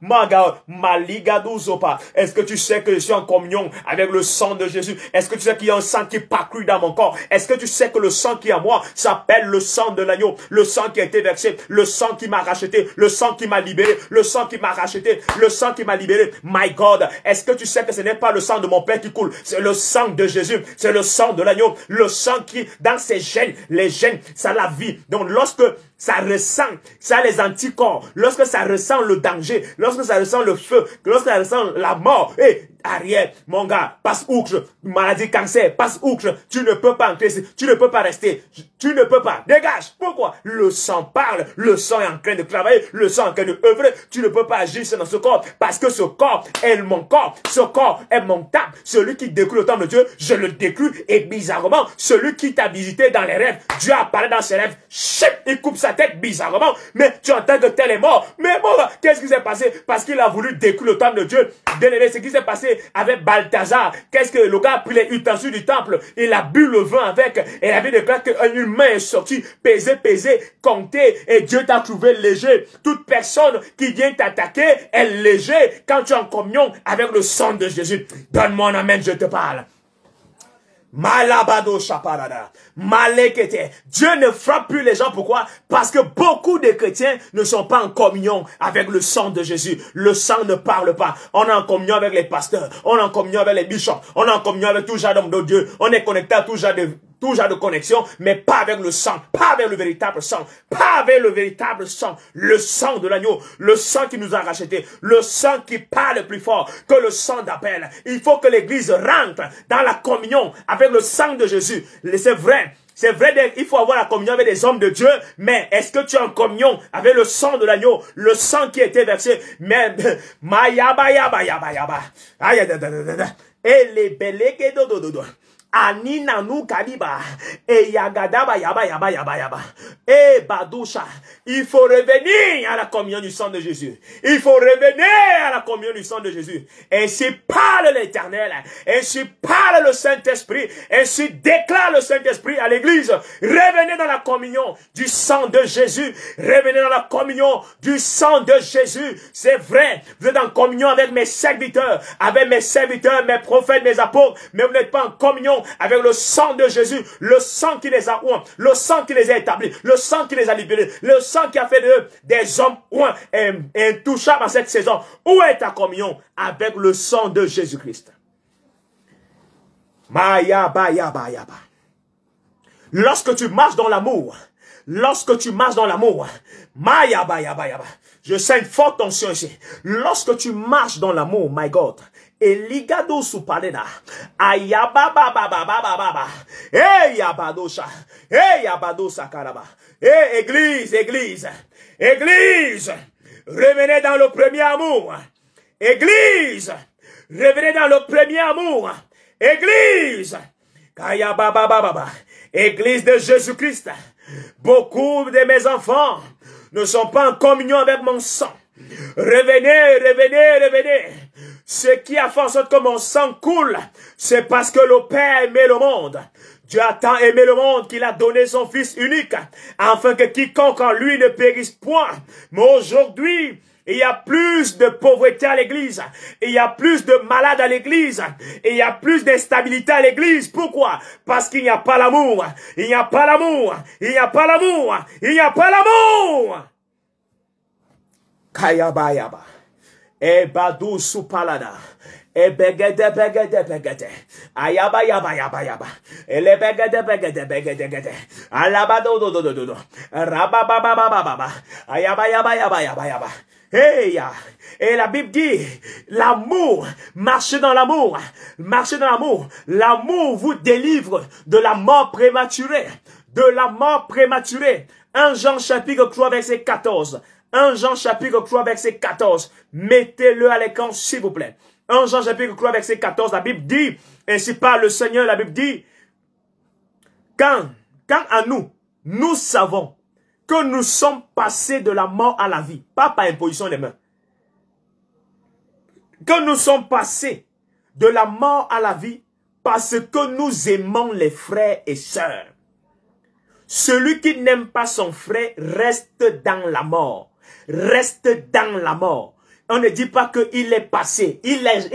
Est-ce que tu sais que je suis en communion avec le sang de Jésus? Est-ce que tu sais qu'il y a un sang qui parcourt dans mon corps? Est-ce que tu sais que le sang qui est à moi s'appelle le sang de l'agneau, le sang qui a été versé, le sang qui m'a racheté, le sang qui m'a libéré, le sang qui m'a racheté, le sang qui m'a libéré. My God, est-ce que tu sais que ce n'est pas le sang de mon Père qui coule, c'est le sang de Jésus, c'est le sang de l'agneau, le sang qui, dans ses gènes, les gènes, ça la vie. Donc lorsque ça ressent, ça a les anticorps, lorsque ça ressent le danger, lorsque ça ressent le feu, lorsque ça ressent la mort, arrière, mon gars, passe outre, maladie, cancer, passe outre, tu ne peux pas entrer, tu ne peux pas rester, tu ne peux pas, dégage. Pourquoi? Le sang parle, le sang est en train de travailler, le sang est en train de œuvrer, tu ne peux pas agir dans ce corps, parce que ce corps est mon corps, ce corps est mon temple, celui qui décrit le temple de Dieu, je le décris, et bizarrement, celui qui t'a visité dans les rêves, Dieu apparaît dans ses rêves, il coupe sa tête bizarrement, mais tu entends que tel est mort, mais bon, qu'est-ce qui s'est passé? Parce qu'il a voulu décrire le temple de Dieu, bien-aimé, ce qui s'est passé, passé avec Balthazar. Qu'est-ce que le gars a pris les ustensiles du temple, il a bu le vin avec, et la Bible déclare qu'une main est sortie, pesée, comptée, et Dieu t'a trouvé léger. Toute personne qui vient t'attaquer est léger quand tu es en communion avec le sang de Jésus. Donne-moi un amen, je te parle. Malabado chaparada, malekete. Dieu ne frappe plus les gens. Pourquoi? Parce que beaucoup de chrétiens ne sont pas en communion avec le sang de Jésus. Le sang ne parle pas. On est en communion avec les pasteurs, on est en communion avec les bishops, on est en communion avec tout genre d'hommes de Dieu. On est connecté à tout genre de connexion, mais pas avec le sang, pas avec le véritable sang, pas avec le véritable sang, le sang de l'agneau, le sang qui nous a rachetés, le sang qui parle plus fort que le sang d'Abel. Il faut que l'Église rentre dans la communion avec le sang de Jésus. C'est vrai, il faut avoir la communion avec des hommes de Dieu, mais est-ce que tu es en communion avec le sang de l'agneau, le sang qui a été versé? Mais, et les belés dodo. Anina nou kadiba et yagadaba yaba et badoucha. Il faut revenir à la communion du sang de Jésus. Il faut revenir à la communion du sang de Jésus. Ainsi parle l'Éternel, ainsi parle le Saint-Esprit, ainsi déclare le Saint-Esprit à l'Église. Revenez dans la communion du sang de Jésus. Revenez dans la communion du sang de Jésus. C'est vrai, vous êtes en communion avec mes serviteurs, mes prophètes, mes apôtres, mais vous n'êtes pas en communion avec le sang de Jésus, le sang qui les a ouins, le sang qui les a établis, le sang qui les a libérés, le sang qui a fait d'eux des hommes ouins et intouchables en cette saison. Où est ta communion avec le sang de Jésus-Christ? Lorsque tu marches dans l'amour, je sens une forte tension ici. Lorsque tu marches dans l'amour, my God, et ligado sous palena, ayababa, hey yabadosha, hey yabadosa karaba, hey église, revenez dans le premier amour, église, revenez dans le premier amour, église, kayababa, église de Jésus-Christ. Beaucoup de mes enfants ne sont pas en communion avec mon sang. Revenez. Ce qui a fait en sorte que mon sang coule, c'est parce que le Père aimait le monde. Dieu a tant aimé le monde qu'il a donné son Fils unique, afin que quiconque en lui ne périsse point. Mais aujourd'hui, il y a plus de pauvreté à l'église. Il y a plus de malades à l'église. Il y a plus d'instabilité à l'église. Pourquoi? Parce qu'il n'y a pas l'amour. Il n'y a pas l'amour. Kayabayaba. E badou soupalada. E begede. Ayaba. Ele begede. Alabado do. Rabababababa. Ayaba. Hey, et la Bible dit, l'amour, marchez dans l'amour. L'amour vous délivre de la mort prématurée. 1 Jean chapitre 3 verset 14. 1 Jean chapitre 3 verset 14. Mettez-le à l'écran s'il vous plaît. 1 Jean chapitre 3 verset 14. La Bible dit, ainsi parle le Seigneur, la Bible dit, quand à nous savons que nous sommes passés de la mort à la vie, pas par imposition des mains. Que nous sommes passés de la mort à la vie parce que nous aimons les frères et sœurs. Celui qui n'aime pas son frère reste dans la mort. On ne dit pas qu'il est passé. Il est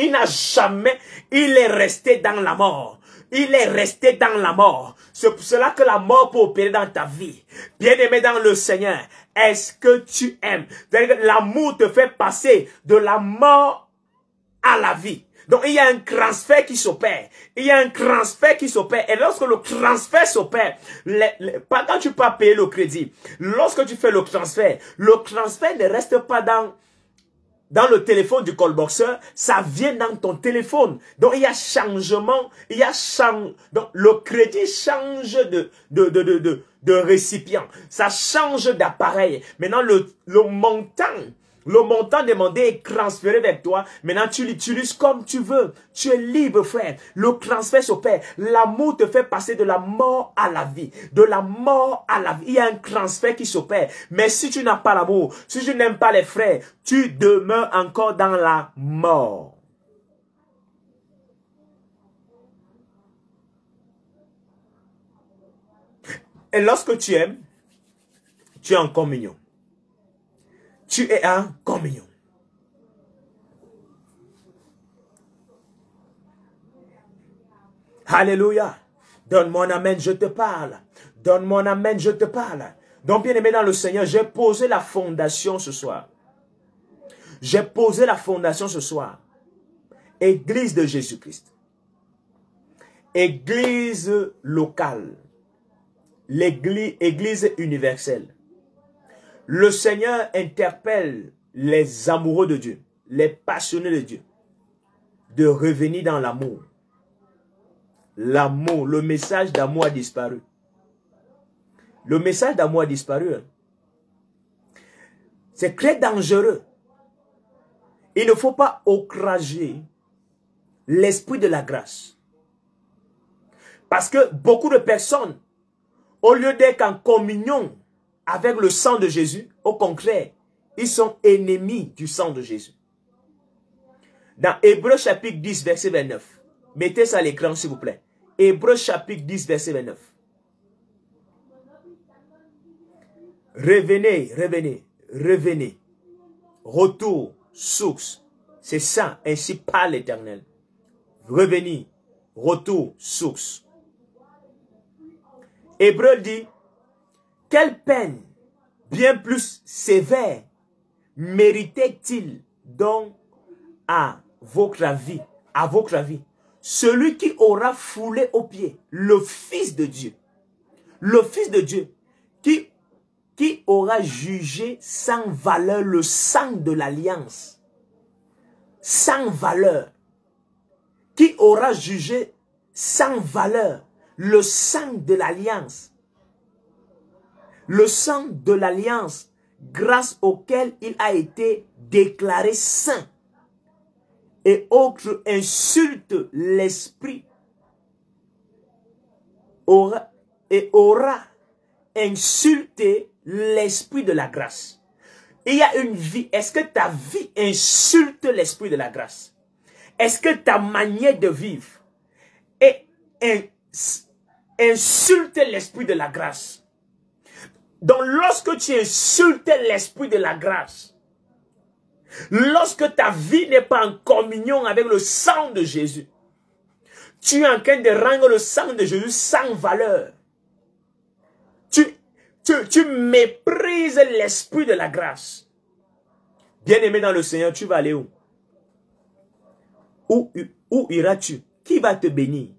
resté dans la mort. C'est pour cela que la mort peut opérer dans ta vie. Bien-aimé dans le Seigneur, est-ce que tu aimes? L'amour te fait passer de la mort à la vie. Donc, il y a un transfert qui s'opère. Et lorsque le transfert s'opère, quand tu peux payer le crédit, lorsque tu fais le transfert ne reste pas dans le téléphone du callboxer, ça vient dans ton téléphone. Donc, il y a changement, donc, le crédit change de récipient. Ça change d'appareil. Maintenant, le montant demandé est transféré vers toi. Maintenant, tu l'utilises comme tu veux. Tu es libre, frère. Le transfert s'opère. L'amour te fait passer de la mort à la vie. Il y a un transfert qui s'opère. Mais si tu n'as pas l'amour, si tu n'aimes pas les frères, tu demeures encore dans la mort. Et lorsque tu aimes, tu es en communion. Tu es en communion. Alléluia. Donne-moi un amen, je te parle. Donne-moi un amen, je te parle. Donc, bien aimé dans le Seigneur, j'ai posé la fondation ce soir. J'ai posé la fondation ce soir. Église de Jésus-Christ. Église locale. Église universelle. Le Seigneur interpelle les amoureux de Dieu, les passionnés de Dieu, de revenir dans l'amour. L'amour, le message d'amour a disparu. Le message d'amour a disparu. C'est très dangereux. Il ne faut pas outrager l'esprit de la grâce. Parce que beaucoup de personnes, au lieu d'être en communion avec le sang de Jésus, au contraire, ils sont ennemis du sang de Jésus. Dans Hébreux chapitre 10, verset 29, mettez ça à l'écran s'il vous plaît. Hébreux chapitre 10, verset 29. Revenez, revenez, revenez. Retour, source. C'est ça, ainsi parle l'Éternel. Revenir, retour, source. Hébreu dit, quelle peine bien plus sévère méritait-il donc à votre avis, celui qui aura foulé aux pieds le Fils de Dieu, qui aura jugé sans valeur le sang de l'alliance, sans valeur, qui aura jugé sans valeur le sang de l'alliance, le sang de l'alliance grâce auquel il a été déclaré saint, et autre insulte l'esprit, aura insulté l'esprit de la grâce. Il y a une vie. Est-ce que ta vie insulte l'esprit de la grâce? Est-ce que ta manière de vivre insulte l'esprit de la grâce? Donc lorsque tu insultes l'esprit de la grâce, lorsque ta vie n'est pas en communion avec le sang de Jésus, tu es en train de rendre le sang de Jésus sans valeur. Tu méprises l'esprit de la grâce. Bien-aimé dans le Seigneur, tu vas aller où? Où iras-tu? Qui va te bénir?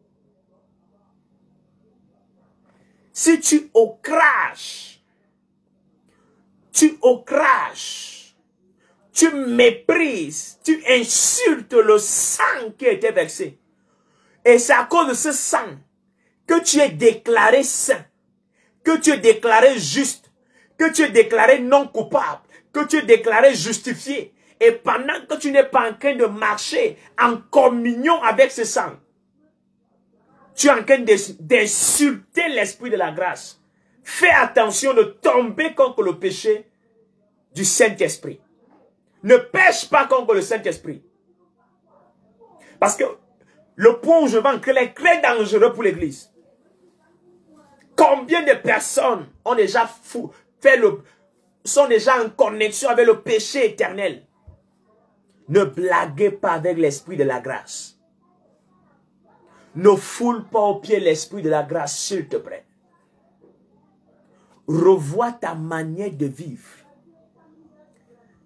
Si tu ocraches, tu méprises, tu insultes le sang qui a été versé. Et c'est à cause de ce sang que tu es déclaré saint, que tu es déclaré juste, que tu es déclaré non coupable, que tu es déclaré justifié. Et pendant que tu n'es pas en train de marcher en communion avec ce sang, tu es en train d'insulter l'esprit de la grâce. Fais attention de tomber contre le péché du Saint-Esprit. Ne pêche pas contre le Saint-Esprit. Parce que le point où je vais entrer est très dangereux pour l'Église. Combien de personnes ont déjà sont déjà en connexion avec le péché éternel? Ne blaguez pas avec l'esprit de la grâce. Ne foule pas au pied l'esprit de la grâce, s'il te plaît. Revois ta manière de vivre.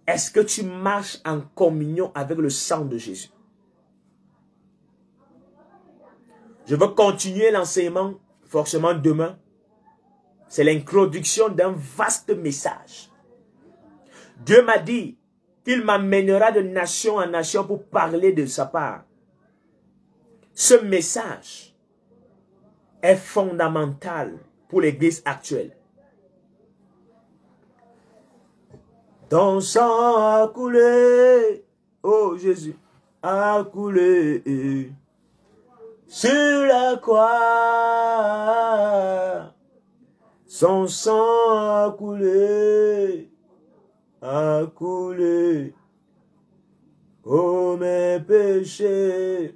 Est-ce que tu marches en communion avec le sang de Jésus? Je veux continuer l'enseignement, forcément demain. C'est l'introduction d'un vaste message. Dieu m'a dit qu'il m'amènera de nation en nation pour parler de sa part. Ce message est fondamental pour l'Église actuelle. Ton sang a coulé, oh Jésus, a coulé sur la croix. Son sang a coulé, oh mes péchés.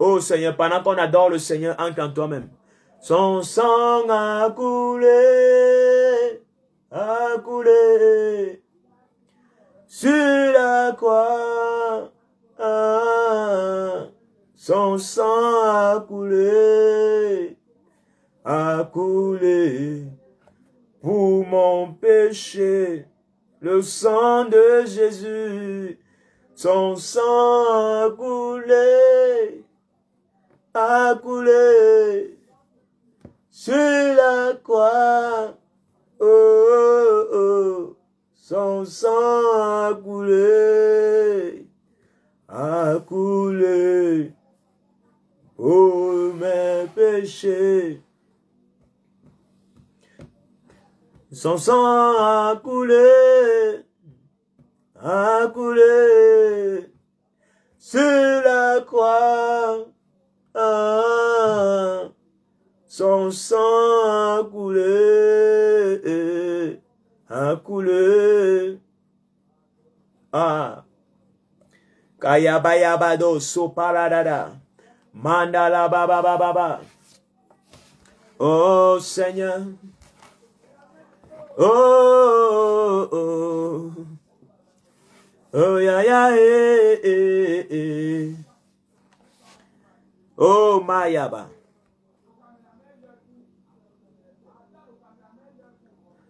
Oh Seigneur, pendant qu'on adore le Seigneur, entre en toi-même. Son sang a coulé, sur la croix. Son sang a coulé pour mon péché. Le sang de Jésus, son sang a coulé sur la croix. Oh, oh, oh. Son sang a coulé pour mes péchés. Son sang a coulé sur la croix. Son sang a coulé. Kayabayabado soparadada. Mandala baba baba. Oh Seigneur. Oh, oh, oh, ya, ya, Oh, Mayaba.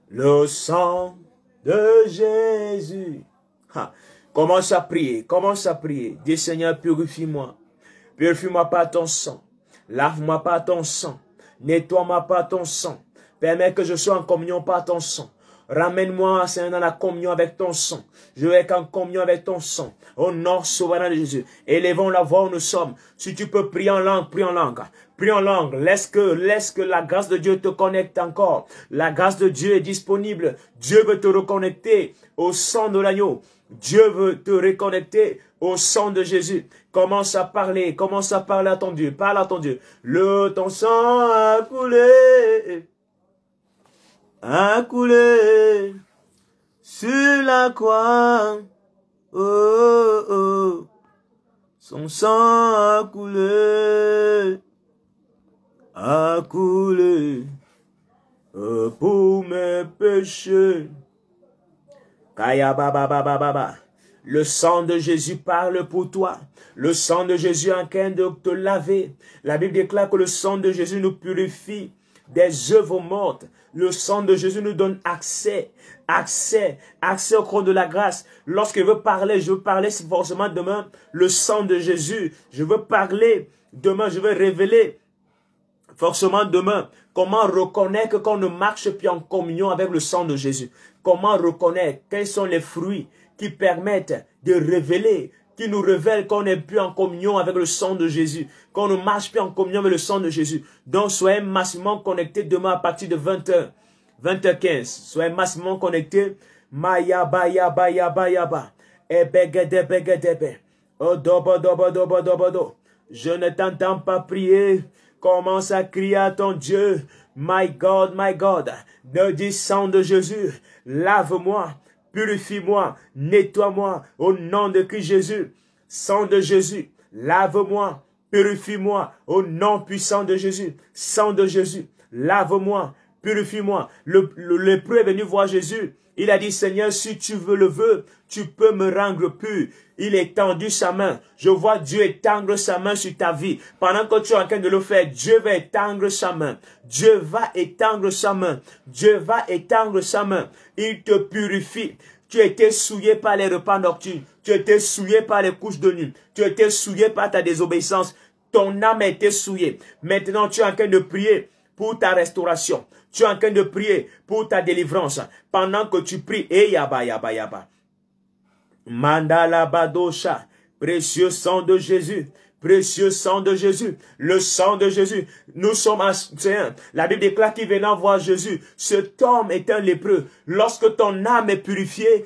Le sang de Jésus. Commence à prier, Dis Seigneur, purifie-moi. Purifie-moi par ton sang. Lave-moi par ton sang. Nettoie-moi par ton sang. Permets que je sois en communion par ton sang. Ramène-moi, Seigneur, dans la communion avec ton sang. Je veux être en communion avec ton sang. Au nom souverain de Jésus. Élevons la voix où nous sommes. Si tu peux prier en langue, prie en langue. Prie en langue. Laisse que la grâce de Dieu te connecte encore. La grâce de Dieu est disponible. Dieu veut te reconnecter au sang de l'agneau. Dieu veut te reconnecter au sang de Jésus. Commence à parler à ton Dieu. Parle à ton Dieu. Ton sang a coulé sur la croix. Oh, oh. Son sang a coulé pour mes péchés. Kaya baba baba baba. Le sang de Jésus parle pour toi. Le sang de Jésus est en train de te laver. La Bible déclare que le sang de Jésus nous purifie des œuvres mortes. Le sang de Jésus nous donne accès au trône de la grâce. Lorsque je veux parler forcément demain, le sang de Jésus. Je veux parler demain, je veux révéler forcément demain comment reconnaître qu'on ne marche plus en communion avec le sang de Jésus. Comment reconnaître quels sont les fruits qui permettent de révéler, qui nous révèlent qu'on n'est plus en communion avec le sang de Jésus, qu'on ne marche plus en communion avec le sang de Jésus. Donc, soyez massivement connectés demain à partir de 20h, 20h15. Soyez massivement connectés. Mayaba, yaba, yaba, yaba. Ebegedebegedebe. Odobo, dobo, dobo, dobo, do. Je ne t'entends pas prier. Commence à crier à ton Dieu. My God, ne dis sang de Jésus, lave-moi, purifie-moi, nettoie-moi au nom de Christ Jésus. Sang de Jésus, lave-moi, purifie-moi au nom puissant de Jésus. Sang de Jésus, lave-moi, purifie-moi. Le lépreux est venu voir Jésus. Il a dit, Seigneur, si tu le veux, tu peux me rendre pur. Il étendu sa main. Je vois Dieu étendre sa main sur ta vie. Pendant que tu es en train de le faire, Dieu va étendre sa main. Dieu va étendre sa main. Dieu va étendre sa main. Il te purifie. Tu as été souillé par les repas nocturnes. Tu as été souillé par les couches de nuit. Tu as été souillé par ta désobéissance. Ton âme a été souillée. Maintenant, tu es en train de prier pour ta restauration. Tu es en train de prier pour ta délivrance. Pendant que tu pries, yaba, yaba, yaba. Mandala badosha, précieux sang de Jésus, précieux sang de Jésus, le sang de Jésus. Nous sommes Seigneur. La Bible déclare qu'il venant voir Jésus. Cet homme est un lépreux. Lorsque ton âme est purifiée,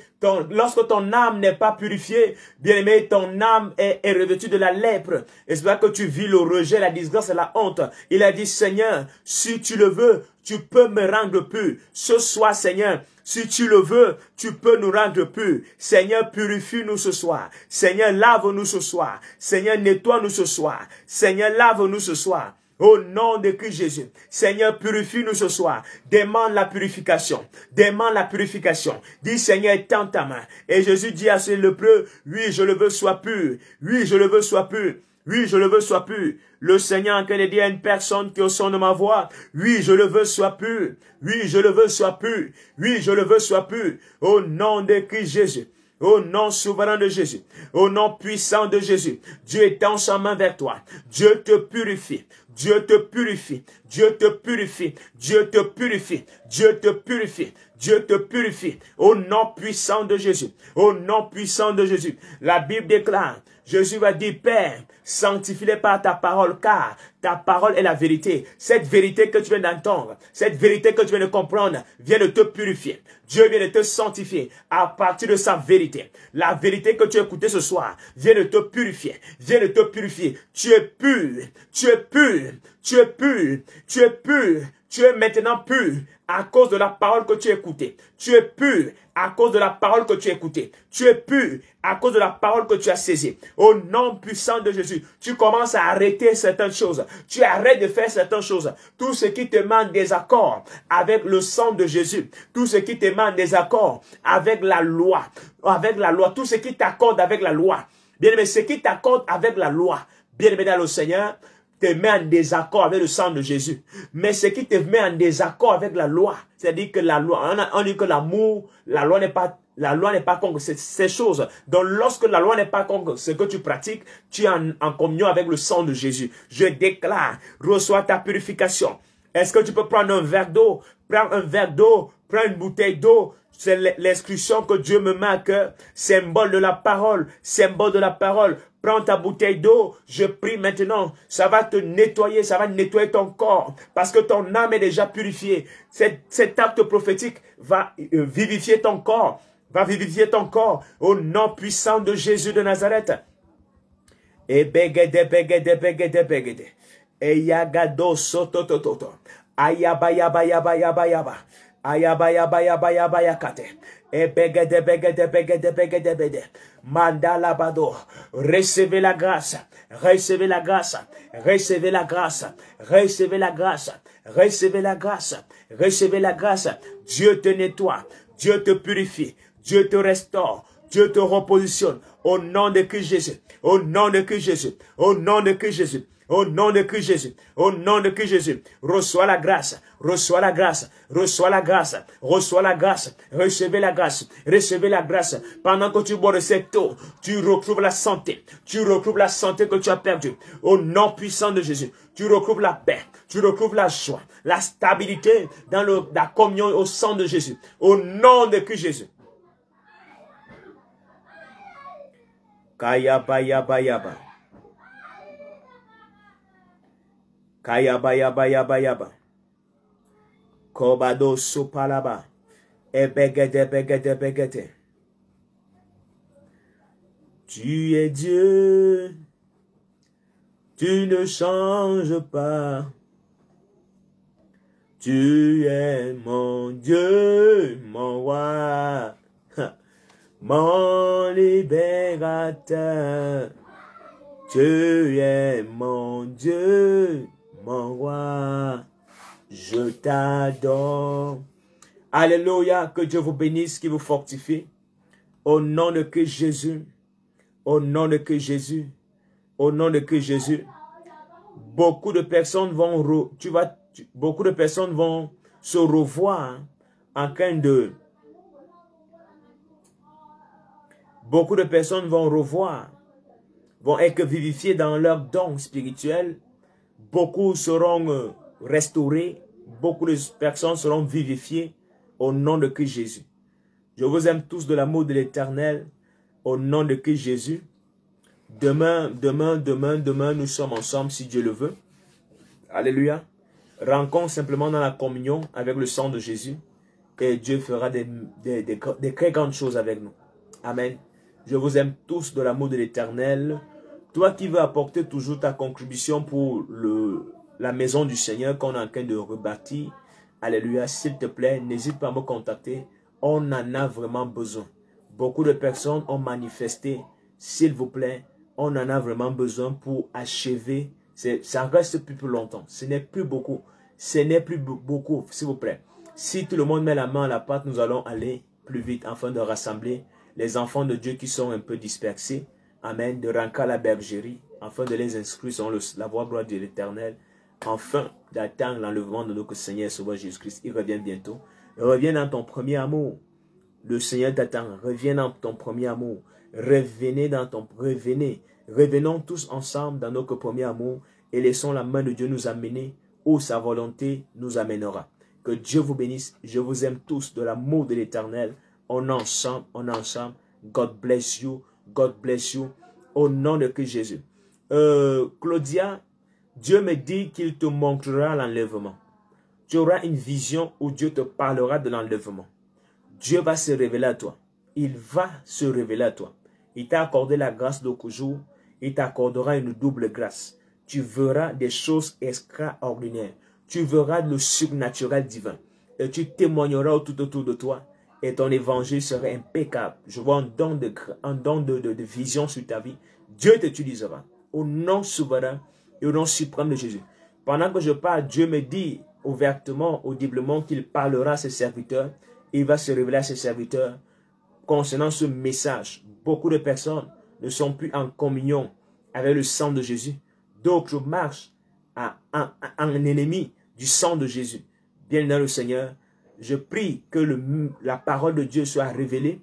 lorsque ton âme n'est pas purifiée, bien aimé, ton âme est revêtue de la lèpre. Et c'est là que tu vis le rejet, la disgrâce et la honte. Il a dit, Seigneur, si tu le veux, tu peux me rendre pur. Ce soir, Seigneur, si tu le veux, tu peux nous rendre purs. Seigneur, purifie-nous ce soir. Seigneur, lave-nous ce soir. Seigneur, nettoie-nous ce soir. Seigneur, lave-nous ce soir. Au nom de Christ Jésus. Seigneur, purifie-nous ce soir. Demande la purification. Demande la purification. Dis, Seigneur, étends ta main. Et Jésus dit à ce lépreux, oui, je le veux, sois pur. Oui, je le veux, sois pur. Oui, je le veux, sois pur. Le Seigneur en train de dire à une personne qui est au son de ma voix, oui, je le veux, sois pur. Oui, je le veux, sois pur. Oui, je le veux, sois pur. Au nom de Christ Jésus. Au nom souverain de Jésus, au nom puissant de Jésus, Dieu étend sa main vers toi. Dieu te purifie, Dieu te purifie, Dieu te purifie, Dieu te purifie, Dieu te purifie, Dieu te purifie. Au nom puissant de Jésus, au nom puissant de Jésus. La Bible déclare, Jésus va dire, Père, sanctifie-les par ta parole, car ta parole est la vérité. Cette vérité que tu viens d'entendre, cette vérité que tu viens de comprendre, vient de te purifier. Dieu vient de te sanctifier à partir de sa vérité. La vérité que tu as écoutée ce soir vient de te purifier. Vient de te purifier. Tu es pur. Tu es pur. Tu es pur. Tu es pur. Tu es maintenant pur à cause de la parole que tu as écoutée. Tu es pur à cause de la parole que tu as écoutée. Tu es pur à cause de la parole que tu as saisie. Au nom puissant de Jésus, tu commences à arrêter certaines choses. Tu arrêtes de faire certaines choses. Tout ce qui te met en désaccord avec le sang de Jésus. Tout ce qui te met en désaccord avec la loi. Avec la loi. Tout ce qui t'accorde avec la loi. Bien-aimé, ce qui t'accorde avec la loi. Bien-aimé dans le Seigneur, te met en désaccord avec le sang de Jésus. Mais ce qui te met en désaccord avec la loi, c'est-à-dire que la loi, on dit que l'amour, la loi n'est pas contre ces choses. Donc lorsque la loi n'est pas contre ce que tu pratiques, tu es en communion avec le sang de Jésus. Je déclare, reçois ta purification. Est-ce que tu peux prendre un verre d'eau? Prends un verre d'eau, prends une bouteille d'eau. C'est l'instruction que Dieu me met à cœur. Symbole de la parole, symbole de la parole. Prends ta bouteille d'eau, je prie maintenant, ça va te nettoyer, ça va nettoyer ton corps, parce que ton âme est déjà purifiée. Cet acte prophétique va vivifier ton corps, au nom puissant de Jésus de Nazareth. Et begede, begede, begede, begede. Et yagado sototototo. Ayaba, yaba, yaba, yaba, yaba. Ayaba, yaba, yaba, yaba, yakate. Et begede, begede, begede, begede, begede. Mandala bado. Recevez la grâce. Recevez la grâce. Recevez la grâce. Recevez la grâce. Recevez la grâce. Recevez la grâce. Dieu te nettoie. Dieu te purifie. Dieu te restaure. Dieu te repositionne. Au nom de Christ Jésus. Au nom de Christ Jésus. Au nom de Christ Jésus. Au nom de Christ Jésus, au nom de Christ Jésus, reçois la grâce, reçois la grâce, reçois la grâce, reçois la grâce, recevez la grâce, recevez la grâce. Pendant que tu bois de cette eau, tu retrouves la santé que tu as perdue. Au nom puissant de Jésus, tu retrouves la paix, tu retrouves la joie, la stabilité dans la communion au sang de Jésus. Au nom de Christ Jésus. Kayaba yaba yaba. Kayaba yaba yaba yaba. Kobado sopalaba. Ebegede begede begede. Tu es Dieu. Tu ne changes pas. Tu es mon Dieu, mon roi. Mon libérateur. Tu es mon Dieu, mon roi, je t'adore. Alléluia, que Dieu vous bénisse, qu'il vous fortifie. Au nom de Christ Jésus, au nom de Christ Jésus, au nom de Christ Jésus, beaucoup de personnes vont, beaucoup de personnes vont se revoir en train de, beaucoup de personnes vont être vivifiées dans leurs dons spirituels. Beaucoup seront restaurés. Beaucoup de personnes seront vivifiées au nom de Christ Jésus. Je vous aime tous de l'amour de l'Éternel au nom de Christ Jésus. Demain, nous sommes ensemble si Dieu le veut. Alléluia. Rencontre simplement dans la communion avec le sang de Jésus et Dieu fera des très grandes choses avec nous. Amen. Je vous aime tous de l'amour de l'Éternel. Toi qui veux apporter toujours ta contribution pour la maison du Seigneur qu'on est en train de rebâtir, alléluia, s'il te plaît, n'hésite pas à me contacter. On en a vraiment besoin. Beaucoup de personnes ont manifesté, s'il vous plaît, on en a vraiment besoin pour achever Ça reste plus longtemps. Ce n'est plus beaucoup. Ce n'est plus beaucoup, s'il vous plaît. Si tout le monde met la main à la pâte, nous allons aller plus vite afin de rassembler les enfants de Dieu qui sont un peu dispersés. Amen. De rentrer à la bergerie afin de les inscrire sur la voie gloire de l'Éternel. Enfin, d'attendre l'enlèvement de notre Seigneur et Sauveur Jésus-Christ. Il revient bientôt. Reviens dans ton premier amour. Le Seigneur t'attend. Reviens dans ton premier amour. Revenons tous ensemble dans notre premier amour et laissons la main de Dieu nous amener où sa volonté nous amènera. Que Dieu vous bénisse. Je vous aime tous de l'amour de l'Éternel. On est ensemble, on est ensemble. God bless you. God bless you. Au nom de Christ Jésus. Claudia, Dieu me dit qu'il te montrera l'enlèvement. Tu auras une vision où Dieu te parlera de l'enlèvement. Dieu va se révéler à toi. Il va se révéler à toi. Il t'a accordé la grâce d'aucun jour. Il t'accordera une double grâce. Tu verras des choses extraordinaires. Tu verras le surnaturel divin. Et tu témoigneras tout autour de toi. Et ton évangile sera impeccable. Je vois un don de vision sur ta vie. Dieu t'utilisera. Au nom souverain et au nom suprême de Jésus. Pendant que je parle, Dieu me dit ouvertement, audiblement, qu'il parlera à ses serviteurs. Il va se révéler à ses serviteurs concernant ce message. Beaucoup de personnes ne sont plus en communion avec le sang de Jésus. D'autres marchent en ennemi du sang de Jésus. Bien dans le Seigneur, je prie que la parole de Dieu soit révélée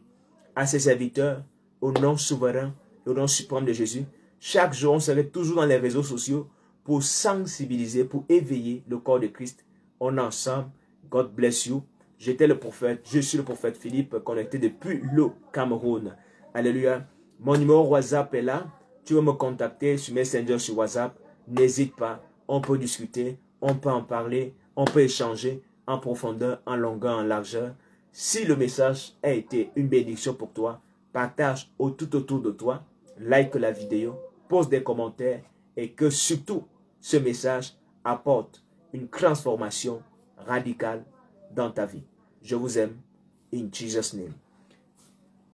à ses serviteurs au nom souverain et au nom suprême de Jésus. Chaque jour, on serait toujours dans les réseaux sociaux pour sensibiliser, pour éveiller le corps de Christ. On est ensemble. God bless you. J'étais le prophète, je suis le prophète Philippe, connecté depuis le Cameroun. Alléluia. Mon numéro WhatsApp est là. Tu veux me contacter sur Messenger, sur WhatsApp. N'hésite pas. On peut discuter, on peut en parler, on peut échanger en profondeur, en longueur, en largeur. Si le message a été une bénédiction pour toi, partage tout autour de toi, like la vidéo, pose des commentaires et que surtout ce message apporte une transformation radicale dans ta vie. Je vous aime. In Jesus' name.